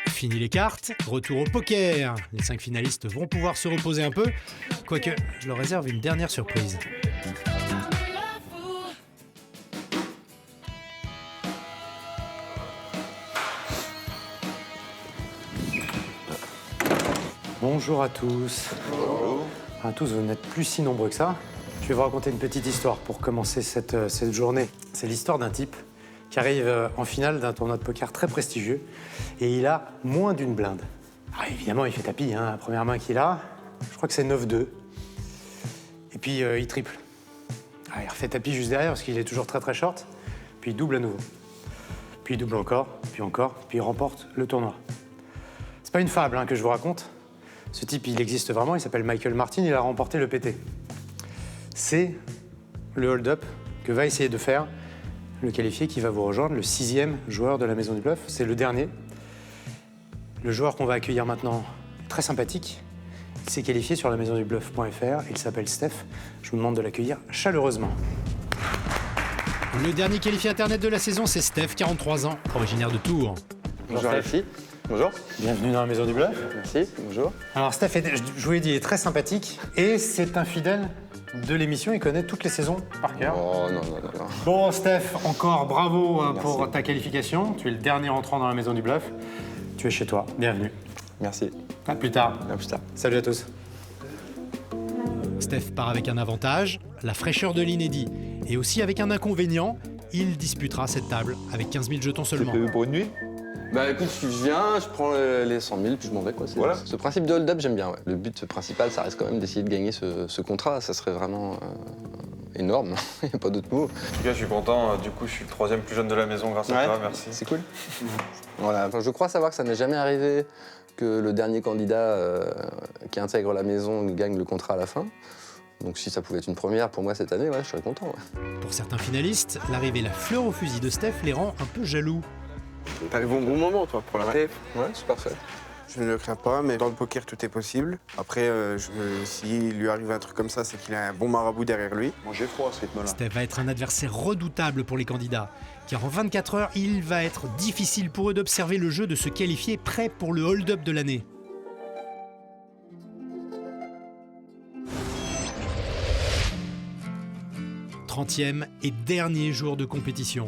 Fini les cartes, retour au poker. Les 5 finalistes vont pouvoir se reposer un peu, quoique je leur réserve une dernière surprise. Bonjour à tous. Bonjour. À tous, vous n'êtes plus si nombreux que ça. Je vais vous raconter une petite histoire pour commencer cette journée. C'est l'histoire d'un type qui arrive en finale d'un tournoi de poker très prestigieux et il a moins d'une blinde. Alors évidemment, il fait tapis, hein, la première main qu'il a, je crois que c'est 9-2. Et puis il triple. Alors, il refait tapis juste derrière parce qu'il est toujours très très short, puis il double à nouveau. Puis il double encore, puis il remporte le tournoi. C'est pas une fable hein, que je vous raconte. Ce type, il existe vraiment, il s'appelle Michael Martin, il a remporté le PT. C'est le hold-up que va essayer de faire le qualifié qui va vous rejoindre, le 6e joueur de la Maison du Bluff. C'est le dernier. Le joueur qu'on va accueillir maintenant, très sympathique, il s'est qualifié sur la maisondubluff.fr, il s'appelle Steph. Je vous demande de l'accueillir chaleureusement. Le dernier qualifié internet de la saison, c'est Steph, 43 ans, originaire de Tours. Bonjour les filles. Bonjour. Bienvenue dans la Maison du Bluff. Merci, bonjour. Alors Steph, je vous l'ai dit, il est très sympathique et c'est un fidèle de l'émission, il connaît toutes les saisons par cœur. Oh non. Bon Steph, encore bravo pour ta qualification. Tu es le dernier entrant dans la Maison du Bluff. Tu es chez toi, bienvenue. Merci. À plus tard. À plus tard. Salut à tous. Steph part avec un avantage, la fraîcheur de l'inédit. Et aussi avec un inconvénient, il disputera cette table avec 15 000 jetons seulement. C'est prévu pour une nuit? Bah écoute, je viens, je prends les 100 000 puis je m'en vais quoi. Voilà. Ce principe de hold-up, j'aime bien. Ouais. Le but principal, ça reste quand même d'essayer de gagner ce contrat. Ça serait vraiment énorme. Il n'y a pas d'autre mot. En tout cas, je suis content. Du coup, je suis le 3e plus jeune de la maison grâce à toi. Merci. C'est cool. Voilà. Enfin, je crois savoir que ça n'est jamais arrivé que le dernier candidat qui intègre la maison gagne le contrat à la fin. Donc si ça pouvait être une première pour moi cette année, ouais, je serais content. Ouais. Pour certains finalistes, l'arrivée la fleur au fusil de Steph les rend un peu jaloux. T'as le bon moment, toi, pour la TF. Ouais, c'est parfait. Je ne le crains pas, mais dans le poker, tout est possible. Après, s'il lui arrive un truc comme ça, c'est qu'il a un bon marabout derrière lui. Bon, j'ai froid à ce rythme-là. Steph va être un adversaire redoutable pour les candidats, car en 24 heures, il va être difficile pour eux d'observer le jeu, de se qualifier prêt pour le hold-up de l'année. 30e et dernier jour de compétition.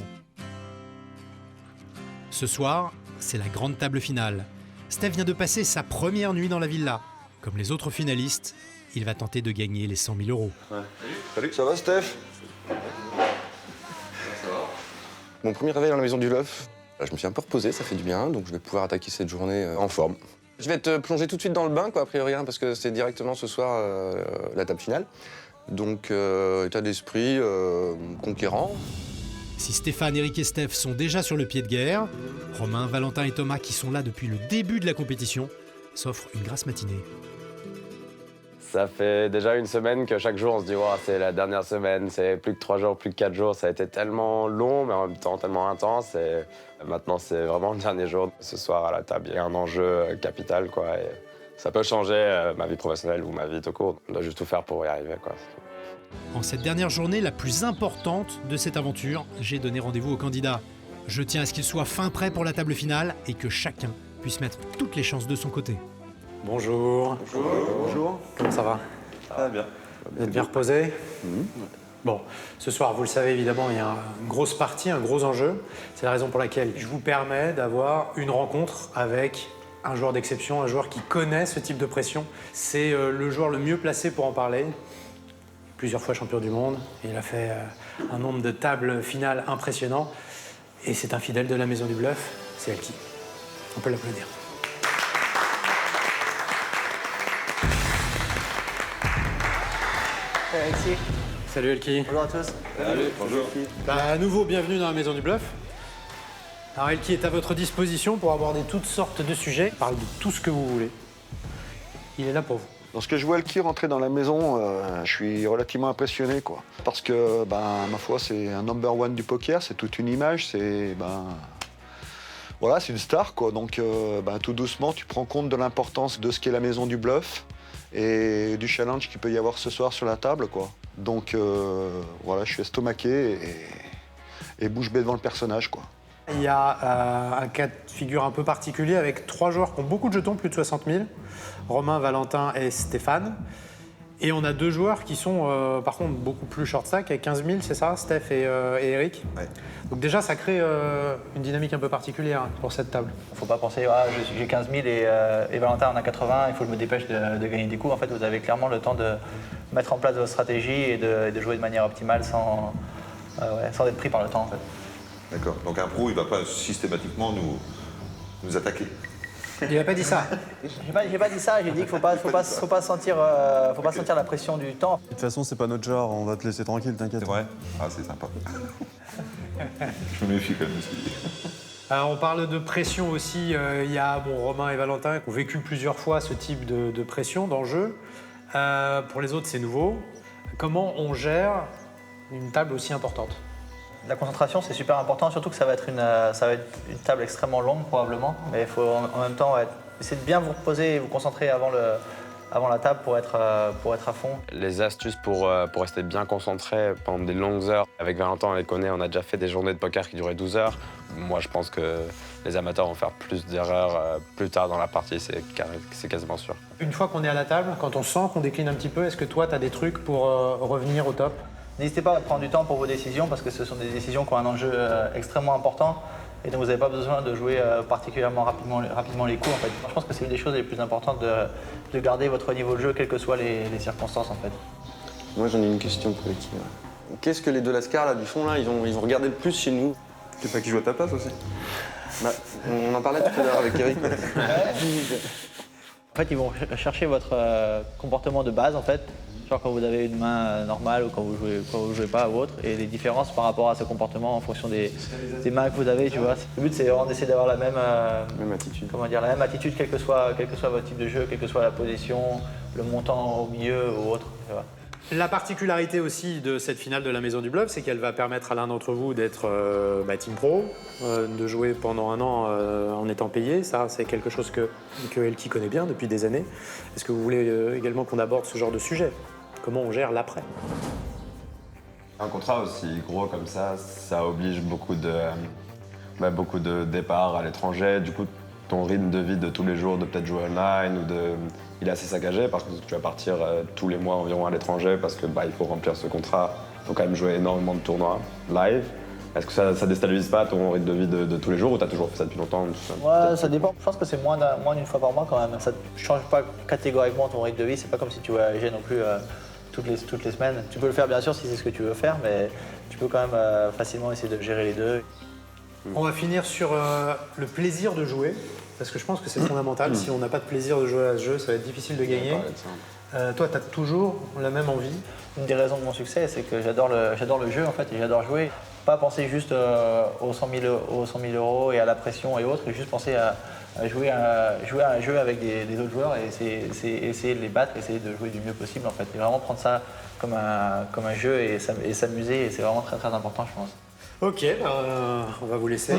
Ce soir, c'est la grande table finale. Steph vient de passer sa première nuit dans la villa. Comme les autres finalistes, il va tenter de gagner les 100 000 €. Ouais. Salut, ça va Steph? Mon premier réveil dans la maison du Bluff, je me suis un peu reposé, ça fait du bien, donc je vais pouvoir attaquer cette journée en forme. Je vais te plonger tout de suite dans le bain, quoi, a priori, hein, parce que c'est directement ce soir la table finale. Donc, état d'esprit conquérant. Si Stéphane, Eric et Steph sont déjà sur le pied de guerre, Romain, Valentin et Thomas, qui sont là depuis le début de la compétition, s'offrent une grasse matinée. Ça fait déjà une semaine que chaque jour on se dit oh, c'est la dernière semaine, c'est plus que 3 jours, plus que 4 jours. Ça a été tellement long mais en même temps tellement intense et maintenant c'est vraiment le dernier jour. Ce soir à la table, il y a un enjeu capital quoi, et ça peut changer ma vie professionnelle ou ma vie tout court. On doit juste tout faire pour y arriver quoi. En cette dernière journée, la plus importante de cette aventure, j'ai donné rendez-vous aux candidats. Je tiens à ce qu'ils soient fin prêts pour la table finale et que chacun puisse mettre toutes les chances de son côté. Bonjour. Bonjour. Comment ça va? Ça va bien. Vous êtes bien reposé? Bon, ce soir, vous le savez évidemment, il y a une grosse partie, un gros enjeu. C'est la raison pour laquelle je vous permets d'avoir une rencontre avec un joueur d'exception, un joueur qui connaît ce type de pression. C'est le joueur le mieux placé pour en parler. Plusieurs fois champion du monde. Il a fait un nombre de tables finales impressionnant. Et c'est un fidèle de la Maison du Bluff, c'est Elki. On peut l'applaudir. Alexis. Salut Elki. Bonjour à tous. Salut, bonjour. À nouveau, bienvenue dans la Maison du Bluff. Alors Elki est à votre disposition pour aborder toutes sortes de sujets. Il parle de tout ce que vous voulez. Il est là pour vous. Lorsque je vois Elki rentrer dans la maison, je suis relativement impressionné, quoi. Parce que, ma foi, c'est un number one du poker, c'est toute une image, voilà, c'est une star, quoi. Donc, tout doucement, tu prends compte de l'importance de ce qu'est la Maison du Bluff et du challenge qu'il peut y avoir ce soir sur la table, quoi. Donc, voilà, je suis estomaqué et bouche bée devant le personnage, quoi. Il y a un cas de figure un peu particulier avec 3 joueurs qui ont beaucoup de jetons, plus de 60 000. Romain, Valentin et Stéphane. Et on a 2 joueurs qui sont par contre beaucoup plus short stack, avec 15 000, c'est ça, Steph et Eric. Ouais. Donc déjà, ça crée une dynamique un peu particulière pour cette table. Faut pas penser, j'ai 15 000 et Valentin en a 80, il faut que je me dépêche de gagner des coups. En fait, vous avez clairement le temps de mettre en place votre stratégie et de jouer de manière optimale sans être pris par le temps, en fait. D'accord. Donc un pro, il ne va pas systématiquement nous attaquer. Il n'a pas dit ça. J'ai pas dit ça, j'ai dit qu'il faut pas sentir la pression du temps. De toute façon, c'est pas notre genre, on va te laisser tranquille, t'inquiète. C'est vrai? Ah, c'est sympa. Je me méfie quand même de ce qu'il dit. Alors, on parle de pression aussi. Il y a Romain et Valentin qui ont vécu plusieurs fois ce type de pression, d'enjeu. Pour les autres, c'est nouveau. Comment on gère une table aussi importante? La concentration, c'est super important, surtout que ça va être une table extrêmement longue probablement. Mais il faut en même temps essayer de bien vous reposer et vous concentrer avant la table pour être à fond. Les astuces pour rester bien concentré pendant des longues heures. Avec Valentin, on les connaît, on a déjà fait des journées de poker qui duraient 12 heures. Moi, je pense que les amateurs vont faire plus d'erreurs plus tard dans la partie, c'est quasiment sûr. Une fois qu'on est à la table, quand on sent qu'on décline un petit peu, est-ce que toi, tu as des trucs pour revenir au top? N'hésitez pas à prendre du temps pour vos décisions parce que ce sont des décisions qui ont un enjeu extrêmement important et donc vous n'avez pas besoin de jouer particulièrement rapidement les coups. En fait. Je pense que c'est une des choses les plus importantes de garder votre niveau de jeu, quelles que soient les circonstances. En fait. Moi j'en ai une question pour Elki. Qu'est-ce que les deux Lascars là, du fond, là, ils ont regardé le plus chez nous? C'est pas qui joue à ta place aussi? On en parlait tout à l'heure avec Eric. En fait, ils vont chercher votre comportement de base en fait. Genre quand vous avez une main normale ou quand vous jouez pas ou autre, et les différences par rapport à ce comportement en fonction des mains que vous avez, tu vois. Le but c'est vraiment d'essayer d'avoir la même attitude. La même attitude, quel que soit votre type de jeu, quelle que soit la position, le montant au milieu ou autre. Tu vois. La particularité aussi de cette finale de la Maison du Bluff, c'est qu'elle va permettre à l'un d'entre vous d'être team pro, de jouer pendant un an en étant payé. Ça, c'est quelque chose que Elki connaît bien depuis des années. Est-ce que vous voulez également qu'on aborde ce genre de sujet? Comment on gère l'après? Un contrat aussi gros comme ça oblige beaucoup de départs à l'étranger. Du coup, ton rythme de vie de tous les jours, de peut-être jouer online, il est assez saccagé parce que tu vas partir tous les mois environ à l'étranger parce que il faut remplir ce contrat Donc quand même joué énormément de tournois live. Est-ce que ça déstabilise pas ton rythme de vie de tous les jours ou t'as toujours fait ça depuis longtemps? Ouais, ça dépend. Je pense que c'est moins d'une fois par mois quand même. Ça ne change pas catégoriquement ton rythme de vie. C'est pas comme si tu voyageais non plus toutes les semaines. Tu peux le faire bien sûr si c'est ce que tu veux faire, mais tu peux quand même facilement essayer de gérer les deux. On va finir sur le plaisir de jouer, parce que je pense que c'est fondamental. Si on n'a pas de plaisir de jouer à ce jeu, ça va être difficile de gagner. Toi, tu as toujours la même envie? Une des raisons de mon succès, c'est que j'adore le jeu en fait, et j'adore jouer. Pas penser juste aux 100 000 € et à la pression et autres, et juste penser à jouer à un jeu avec des autres joueurs et essayer de les battre, essayer de jouer du mieux possible en fait. Et vraiment prendre ça comme un jeu et s'amuser, et c'est vraiment très très important je pense. Ok, on va vous laisser.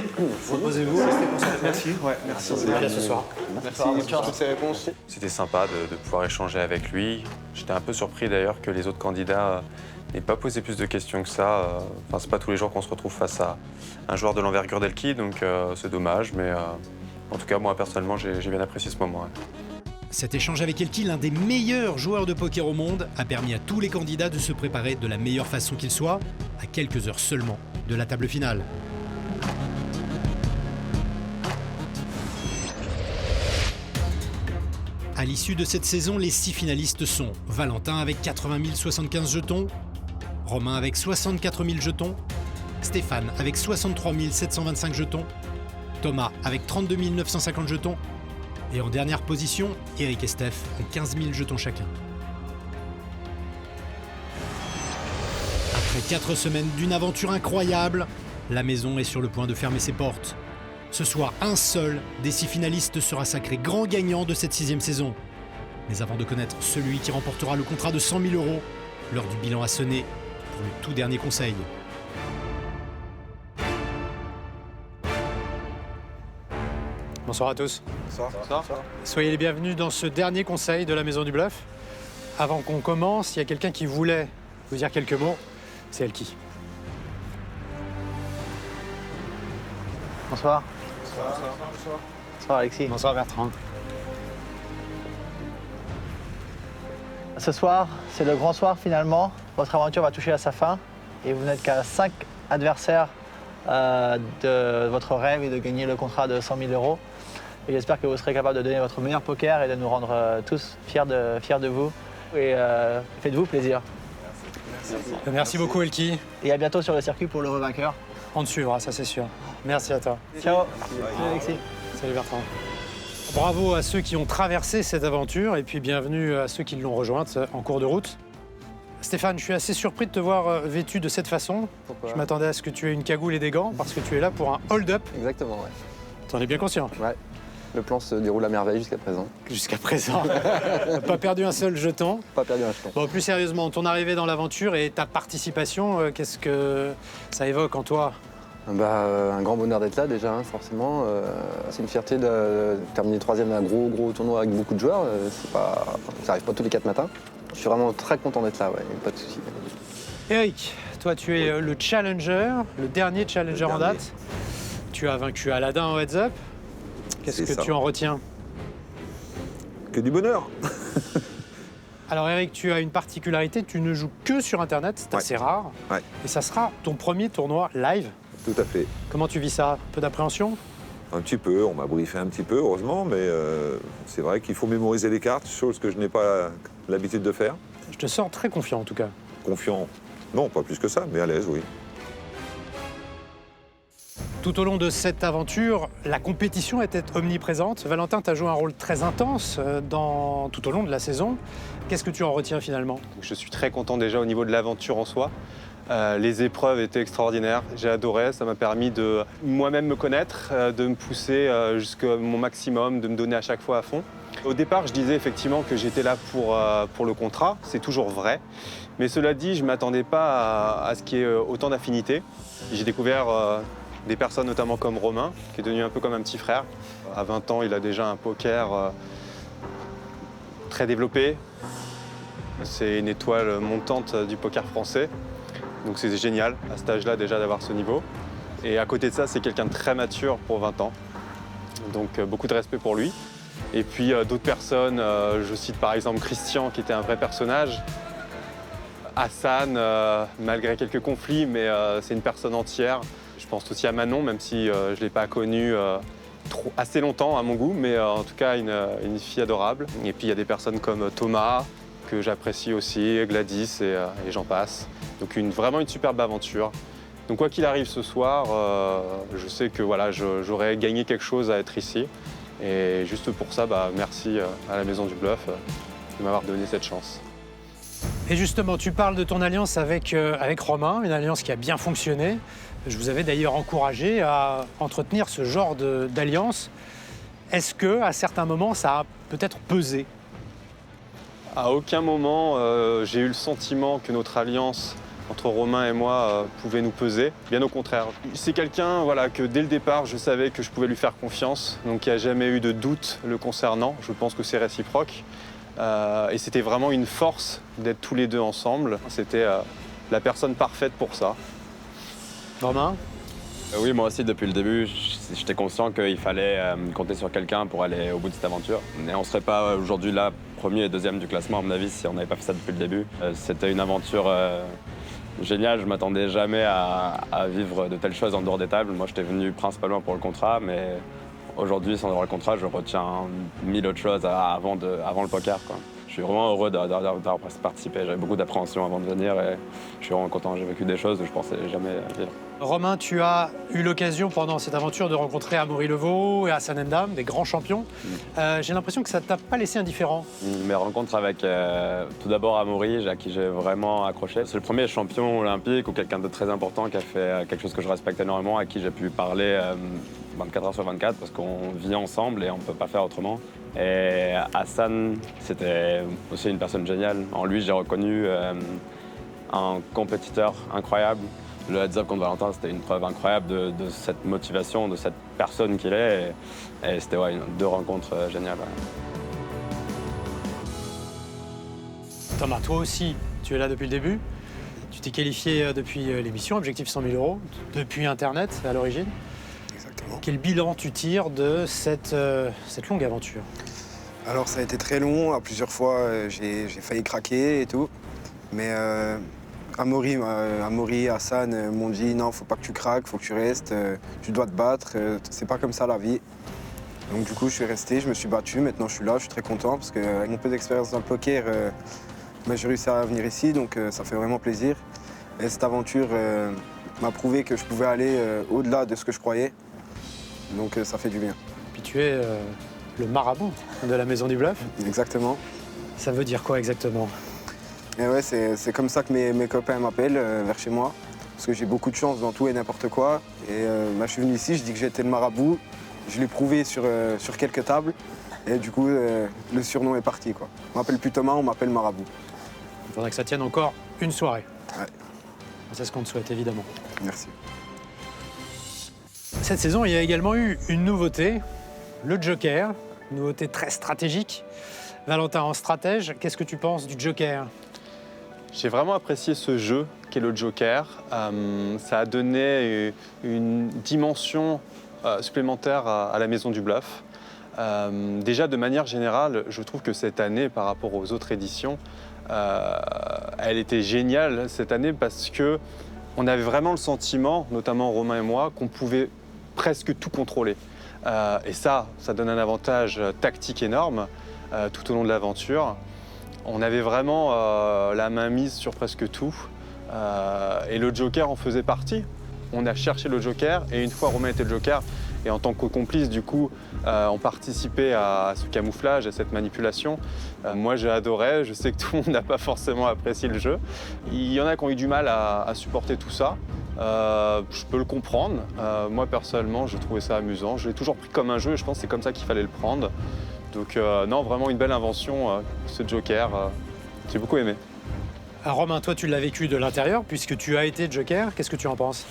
Reposez-vous, restez concentrés. Merci. Ouais, merci. À ce soir. Merci pour toutes ces réponses. C'était sympa de pouvoir échanger avec lui. J'étais un peu surpris d'ailleurs que les autres candidats n'aient pas posé plus de questions que ça. Enfin, c'est pas tous les jours qu'on se retrouve face à un joueur de l'envergure d'Elki, donc c'est dommage. Mais en tout cas, moi personnellement, j'ai bien apprécié ce moment. Ouais. Cet échange avec Elki, l'un des meilleurs joueurs de poker au monde, a permis à tous les candidats de se préparer de la meilleure façon qu'il soit, à quelques heures seulement de la table finale. À l'issue de cette saison, les 6 finalistes sont Valentin avec 80 075 jetons, Romain avec 64 000 jetons, Stéphane avec 63 725 jetons, Thomas avec 32 950 jetons, et en dernière position, Eric et Steph ont 15 000 jetons chacun. Après 4 semaines d'une aventure incroyable, la maison est sur le point de fermer ses portes. Ce soir, un seul des 6 finalistes sera sacré grand gagnant de cette 6e saison. Mais avant de connaître celui qui remportera le contrat de 100 000 €, l'heure du bilan a sonné pour le tout dernier conseil. Bonsoir à tous. Bonsoir. Soyez les bienvenus dans ce dernier conseil de la Maison du Bluff. Avant qu'on commence, il y a quelqu'un qui voulait vous dire quelques mots. C'est Elki. Bonsoir. Bonsoir Alexis. Bonsoir Bertrand. Ce soir, c'est le grand soir finalement. Votre aventure va toucher à sa fin et vous n'êtes qu'à 5 adversaires de votre rêve et de gagner le contrat de 100 000 €. Et j'espère que vous serez capable de donner votre meilleur poker et de nous rendre tous fiers de vous. Et faites-vous plaisir. Merci beaucoup Elki. Et à bientôt sur le circuit pour l'heureux vainqueur. On te suivra, ça c'est sûr. Merci à toi. Ciao. Salut Alexis. Salut Bertrand. Bravo à ceux qui ont traversé cette aventure et puis bienvenue à ceux qui l'ont rejointe en cours de route. Stéphane, je suis assez surpris de te voir vêtu de cette façon. Pourquoi ? Je m'attendais à ce que tu aies une cagoule et des gants parce que tu es là pour un hold-up. Exactement, ouais. T'en es bien conscient? Ouais. Le plan se déroule à merveille jusqu'à présent. Jusqu'à présent. T'as pas perdu un seul jeton. Pas perdu un jeton. Bon, plus sérieusement, ton arrivée dans l'aventure et ta participation, qu'est-ce que ça évoque en toi? Un grand bonheur d'être là déjà, hein, forcément. C'est une fierté de terminer 3e d'un gros tournoi avec beaucoup de joueurs. Ça arrive pas tous les 4 matins. Je suis vraiment très content d'être là, ouais, pas de soucis. Eric, toi tu es le challenger, le dernier challenger en date. Tu as vaincu Aladdin en heads-up. Qu'est-ce que tu en retiens? Que du bonheur. Alors Eric, tu as une particularité, tu ne joues que sur Internet, c'est assez rare. Ouais. Et ça sera ton premier tournoi live. Tout à fait. Comment tu vis ça? Un peu d'appréhension? Un petit peu, on m'a briefé un petit peu, heureusement, mais c'est vrai qu'il faut mémoriser les cartes, chose que je n'ai pas l'habitude de faire. Je te sens très confiant en tout cas. Confiant? Non, pas plus que ça, mais à l'aise, oui. Tout au long de cette aventure, la compétition était omniprésente. Valentin, tu as joué un rôle très intense tout au long de la saison. Qu'est-ce que tu en retiens finalement? Je suis très content déjà au niveau de l'aventure en soi. Les épreuves étaient extraordinaires, j'ai adoré, ça m'a permis de moi-même me connaître, de me pousser jusqu'à mon maximum, de me donner à chaque fois à fond. Au départ, je disais effectivement que j'étais là pour le contrat, c'est toujours vrai. Mais cela dit, je ne m'attendais pas à ce qu'il y ait autant d'affinités. J'ai découvert des personnes notamment comme Romain, qui est devenu un peu comme un petit frère. À 20 ans, il a déjà un poker très développé. C'est une étoile montante du poker français. Donc c'est génial, à cet âge-là déjà d'avoir ce niveau. Et à côté de ça, c'est quelqu'un de très mature pour 20 ans. Donc beaucoup de respect pour lui. Et puis d'autres personnes, je cite par exemple Christian, qui était un vrai personnage. Hassan, malgré quelques conflits, mais c'est une personne entière. Je pense aussi à Manon, même si je ne l'ai pas connue assez longtemps à mon goût, mais en tout cas une fille adorable. Et puis il y a des personnes comme Thomas, que j'apprécie aussi, Gladys et j'en passe. Donc vraiment une superbe aventure. Donc quoi qu'il arrive ce soir, je sais que voilà, j'aurais gagné quelque chose à être ici. Et juste pour ça, merci à la Maison du Bluff de m'avoir donné cette chance. Et justement, tu parles de ton alliance avec Romain, une alliance qui a bien fonctionné. Je vous avais d'ailleurs encouragé à entretenir ce genre d'alliance. Est-ce que, à certains moments, ça a peut-être pesé? À aucun moment, j'ai eu le sentiment que notre alliance entre Romain et moi pouvait nous peser. Bien au contraire. C'est quelqu'un que dès le départ, je savais que je pouvais lui faire confiance. Donc il n'y a jamais eu de doute le concernant. Je pense que c'est réciproque. Et c'était vraiment une force d'être tous les deux ensemble. C'était la personne parfaite pour ça. Romain? Oui, moi aussi, depuis le début, j'étais conscient qu'il fallait compter sur quelqu'un pour aller au bout de cette aventure. Et on ne serait pas aujourd'hui là, premier et deuxième du classement, à mon avis, si on n'avait pas fait ça depuis le début. C'était une aventure géniale. Je ne m'attendais jamais à vivre de telles choses en dehors des tables. Moi, j'étais venu principalement pour le contrat, mais aujourd'hui, sans avoir le contrat, je retiens 1000 autres choses avant le poker, quoi. Je suis vraiment heureux d'avoir participé. J'avais beaucoup d'appréhension avant de venir et je suis vraiment content. J'ai vécu des choses que je pensais jamais vivre. Romain, tu as eu l'occasion pendant cette aventure de rencontrer Amaury Levaux et Hassan N'Dam, des grands champions. J'ai l'impression que ça ne t'a pas laissé indifférent. Mes rencontres avec tout d'abord Amaury, à qui j'ai vraiment accroché. C'est le premier champion olympique ou quelqu'un de très important qui a fait quelque chose que je respecte énormément, à qui j'ai pu parler 24 heures sur 24 parce qu'on vit ensemble et on ne peut pas faire autrement. Et Hassan, c'était aussi une personne géniale. En lui, j'ai reconnu un compétiteur incroyable. Le heads-up contre Valentin, c'était une preuve incroyable de cette motivation, de cette personne qu'il est. Et c'était deux rencontres géniales. Thomas, toi aussi, tu es là depuis le début. Tu t'es qualifié depuis l'émission Objectif 100 000 €, depuis Internet à l'origine. Exactement. Quel bilan tu tires de cette longue aventure? Alors ça a été très long, à plusieurs fois j'ai failli craquer et tout. Mais Amaury, Hassan m'ont dit non, faut pas que tu craques, faut que tu restes, tu dois te battre, c'est pas comme ça la vie. Donc du coup je suis resté, je me suis battu, maintenant je suis là, je suis très content parce qu'avec mon peu d'expérience dans le poker, j'ai réussi à venir ici, donc ça fait vraiment plaisir. Et cette aventure m'a prouvé que je pouvais aller au-delà de ce que je croyais, donc ça fait du bien. Puis tu es le marabout de la Maison du Bluff. Exactement. Ça veut dire quoi exactement? Et ouais, c'est comme ça que mes copains m'appellent vers chez moi, parce que j'ai beaucoup de chance dans tout et n'importe quoi. Et je suis venu ici, je dis que j'étais le marabout, je l'ai prouvé sur quelques tables, et du coup, le surnom est parti, quoi. On m'appelle plus Thomas, on m'appelle marabout. Il faudrait que ça tienne encore une soirée. Ouais. C'est ce qu'on te souhaite, évidemment. Merci. Cette saison, il y a également eu une nouveauté, le Joker, une nouveauté très stratégique. Valentin, en stratège, qu'est-ce que tu penses du Joker? J'ai vraiment apprécié ce jeu qu'est le Joker. Ça a donné une dimension supplémentaire à la Maison du Bluff. Déjà, de manière générale, je trouve que cette année, par rapport aux autres éditions, elle était géniale cette année parce qu'on avait vraiment le sentiment, notamment Romain et moi, qu'on pouvait presque tout contrôler. Et ça donne un avantage tactique énorme tout au long de l'aventure. On avait vraiment la main mise sur presque tout. Et le Joker en faisait partie. On a cherché le Joker et une fois Romain était le Joker, et en tant que complice, du coup, on participait à ce camouflage, à cette manipulation. Moi, j'ai adoré. Je sais que tout le monde n'a pas forcément apprécié le jeu. Il y en a qui ont eu du mal à supporter tout ça. Je peux le comprendre. Moi, personnellement, j'ai trouvé ça amusant. Je l'ai toujours pris comme un jeu et je pense que c'est comme ça qu'il fallait le prendre. Donc, non, vraiment une belle invention, ce Joker. J'ai beaucoup aimé. Romain, toi, tu l'as vécu de l'intérieur puisque tu as été Joker. Qu'est-ce que tu en penses?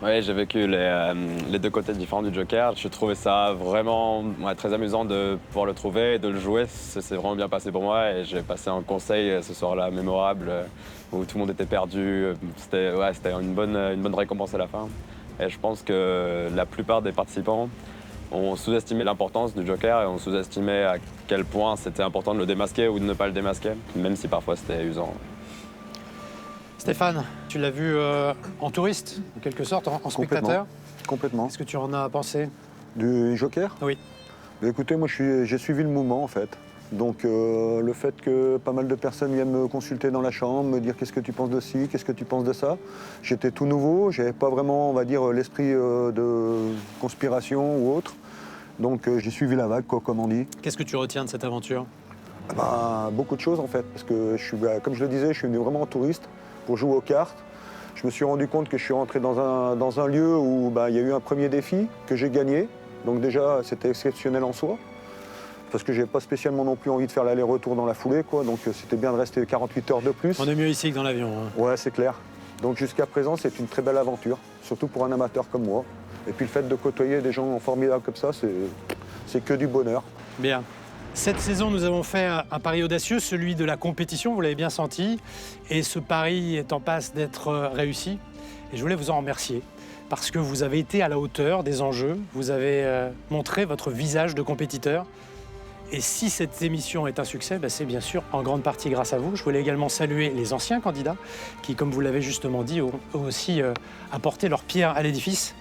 Oui, j'ai vécu les deux côtés différents du Joker. Je trouvais ça vraiment très amusant de pouvoir le trouver et de le jouer. C'est vraiment bien passé pour moi et j'ai passé un conseil ce soir-là mémorable où tout le monde était perdu. C'était une bonne récompense à la fin. Et je pense que la plupart des participants ont sous-estimé l'importance du Joker et ont sous-estimé à quel point c'était important de le démasquer ou de ne pas le démasquer, même si parfois c'était usant. Stéphane, tu l'as vu en touriste, en quelque sorte, en spectateur. Complètement. Qu'est-ce que tu en as pensé? Du joker? Oui. Écoutez, moi j'ai suivi le mouvement en fait. Donc le fait que pas mal de personnes viennent me consulter dans la chambre, me dire qu'est-ce que tu penses de ci, qu'est-ce que tu penses de ça. J'étais tout nouveau, j'avais pas vraiment, on va dire, l'esprit de conspiration ou autre. Donc j'ai suivi la vague, quoi, comme on dit. Qu'est-ce que tu retiens de cette aventure? Beaucoup de choses en fait, parce que je suis, comme je le disais, je suis venu vraiment en touriste pour jouer aux cartes. Je me suis rendu compte que je suis rentré dans un lieu où il y a eu un premier défi que j'ai gagné. Donc déjà, c'était exceptionnel en soi. Parce que j'ai pas spécialement non plus envie de faire l'aller-retour dans la foulée, quoi. Donc c'était bien de rester 48 heures de plus. On est mieux ici que dans l'avion. Hein. Ouais, c'est clair. Donc jusqu'à présent, c'est une très belle aventure, surtout pour un amateur comme moi. Et puis le fait de côtoyer des gens formidables comme ça, c'est que du bonheur. Bien. Cette saison, nous avons fait un pari audacieux, celui de la compétition, vous l'avez bien senti. Et ce pari est en passe d'être réussi. Et je voulais vous en remercier, parce que vous avez été à la hauteur des enjeux, vous avez montré votre visage de compétiteur. Et si cette émission est un succès, c'est bien sûr en grande partie grâce à vous. Je voulais également saluer les anciens candidats qui, comme vous l'avez justement dit, ont aussi apporté leur pierre à l'édifice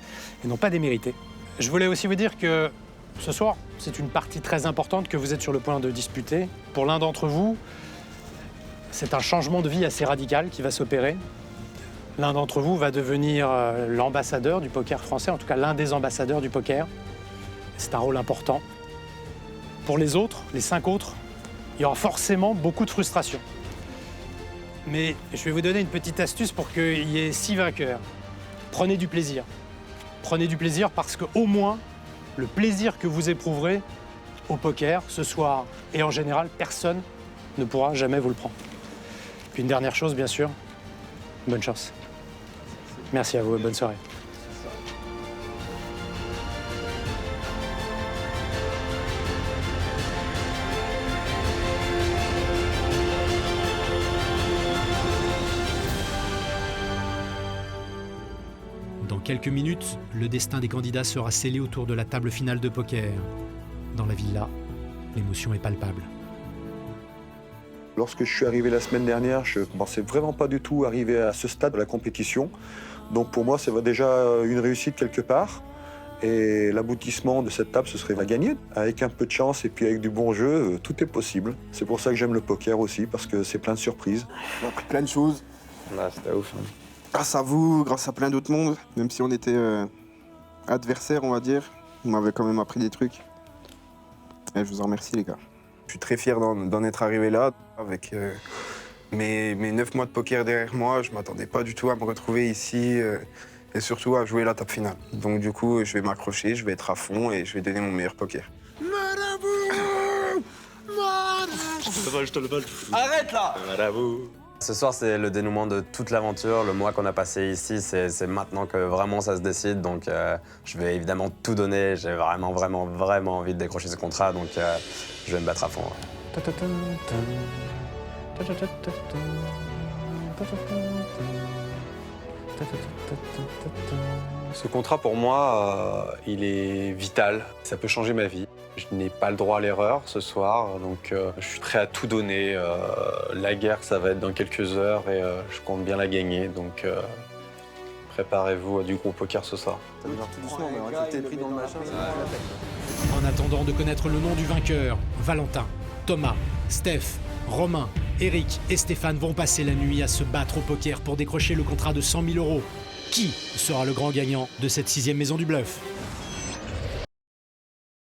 et n'ont pas démérité. Je voulais aussi vous dire que ce soir, c'est une partie très importante que vous êtes sur le point de disputer. Pour l'un d'entre vous, c'est un changement de vie assez radical qui va s'opérer. L'un d'entre vous va devenir l'ambassadeur du poker français, en tout cas l'un des ambassadeurs du poker. C'est un rôle important. Pour les autres, les 5 autres, il y aura forcément beaucoup de frustration. Mais je vais vous donner une petite astuce pour qu'il y ait 6 vainqueurs. Prenez du plaisir. Prenez du plaisir parce qu'au moins, le plaisir que vous éprouverez au poker ce soir et en général, personne ne pourra jamais vous le prendre. Puis une dernière chose, bien sûr, bonne chance. Merci à vous et bonne soirée. Dans quelques minutes, le destin des candidats sera scellé autour de la table finale de poker. Dans la villa, l'émotion est palpable. Lorsque je suis arrivé la semaine dernière, je ne pensais vraiment pas du tout arriver à ce stade de la compétition. Donc pour moi, c'est déjà une réussite quelque part. Et l'aboutissement de cette table, ce serait à gagner. Avec un peu de chance et puis avec du bon jeu, tout est possible. C'est pour ça que j'aime le poker aussi, parce que c'est plein de surprises. On a appris plein de choses. C'était ouf. Hein. Grâce à vous, grâce à plein d'autres mondes, même si on était adversaires, on va dire, vous m'avez quand même appris des trucs. Et je vous en remercie, les gars. Je suis très fier d'en être arrivé là, avec mes 9 mois de poker derrière moi. Je ne m'attendais pas du tout à me retrouver ici et surtout à jouer la table finale. Donc du coup, je vais m'accrocher, je vais être à fond et je vais donner mon meilleur poker. Je te le vole. Arrête là! Ce soir, c'est le dénouement de toute l'aventure. Le mois qu'on a passé ici, c'est maintenant que vraiment ça se décide. Donc, je vais évidemment tout donner. J'ai vraiment envie de décrocher ce contrat. Donc, je vais me battre à fond. Ce contrat, pour moi, il est vital. Ça peut changer ma vie. Je n'ai pas le droit à l'erreur ce soir, donc je suis prêt à tout donner. La guerre, ça va être dans quelques heures et je compte bien la gagner. Donc préparez-vous à du gros poker ce soir. En attendant de connaître le nom du vainqueur, Valentin, Thomas, Steph, Romain, Eric et Stéphane vont passer la nuit à se battre au poker pour décrocher le contrat de 100 000 €. Qui sera le grand gagnant de cette 6e maison du bluff ?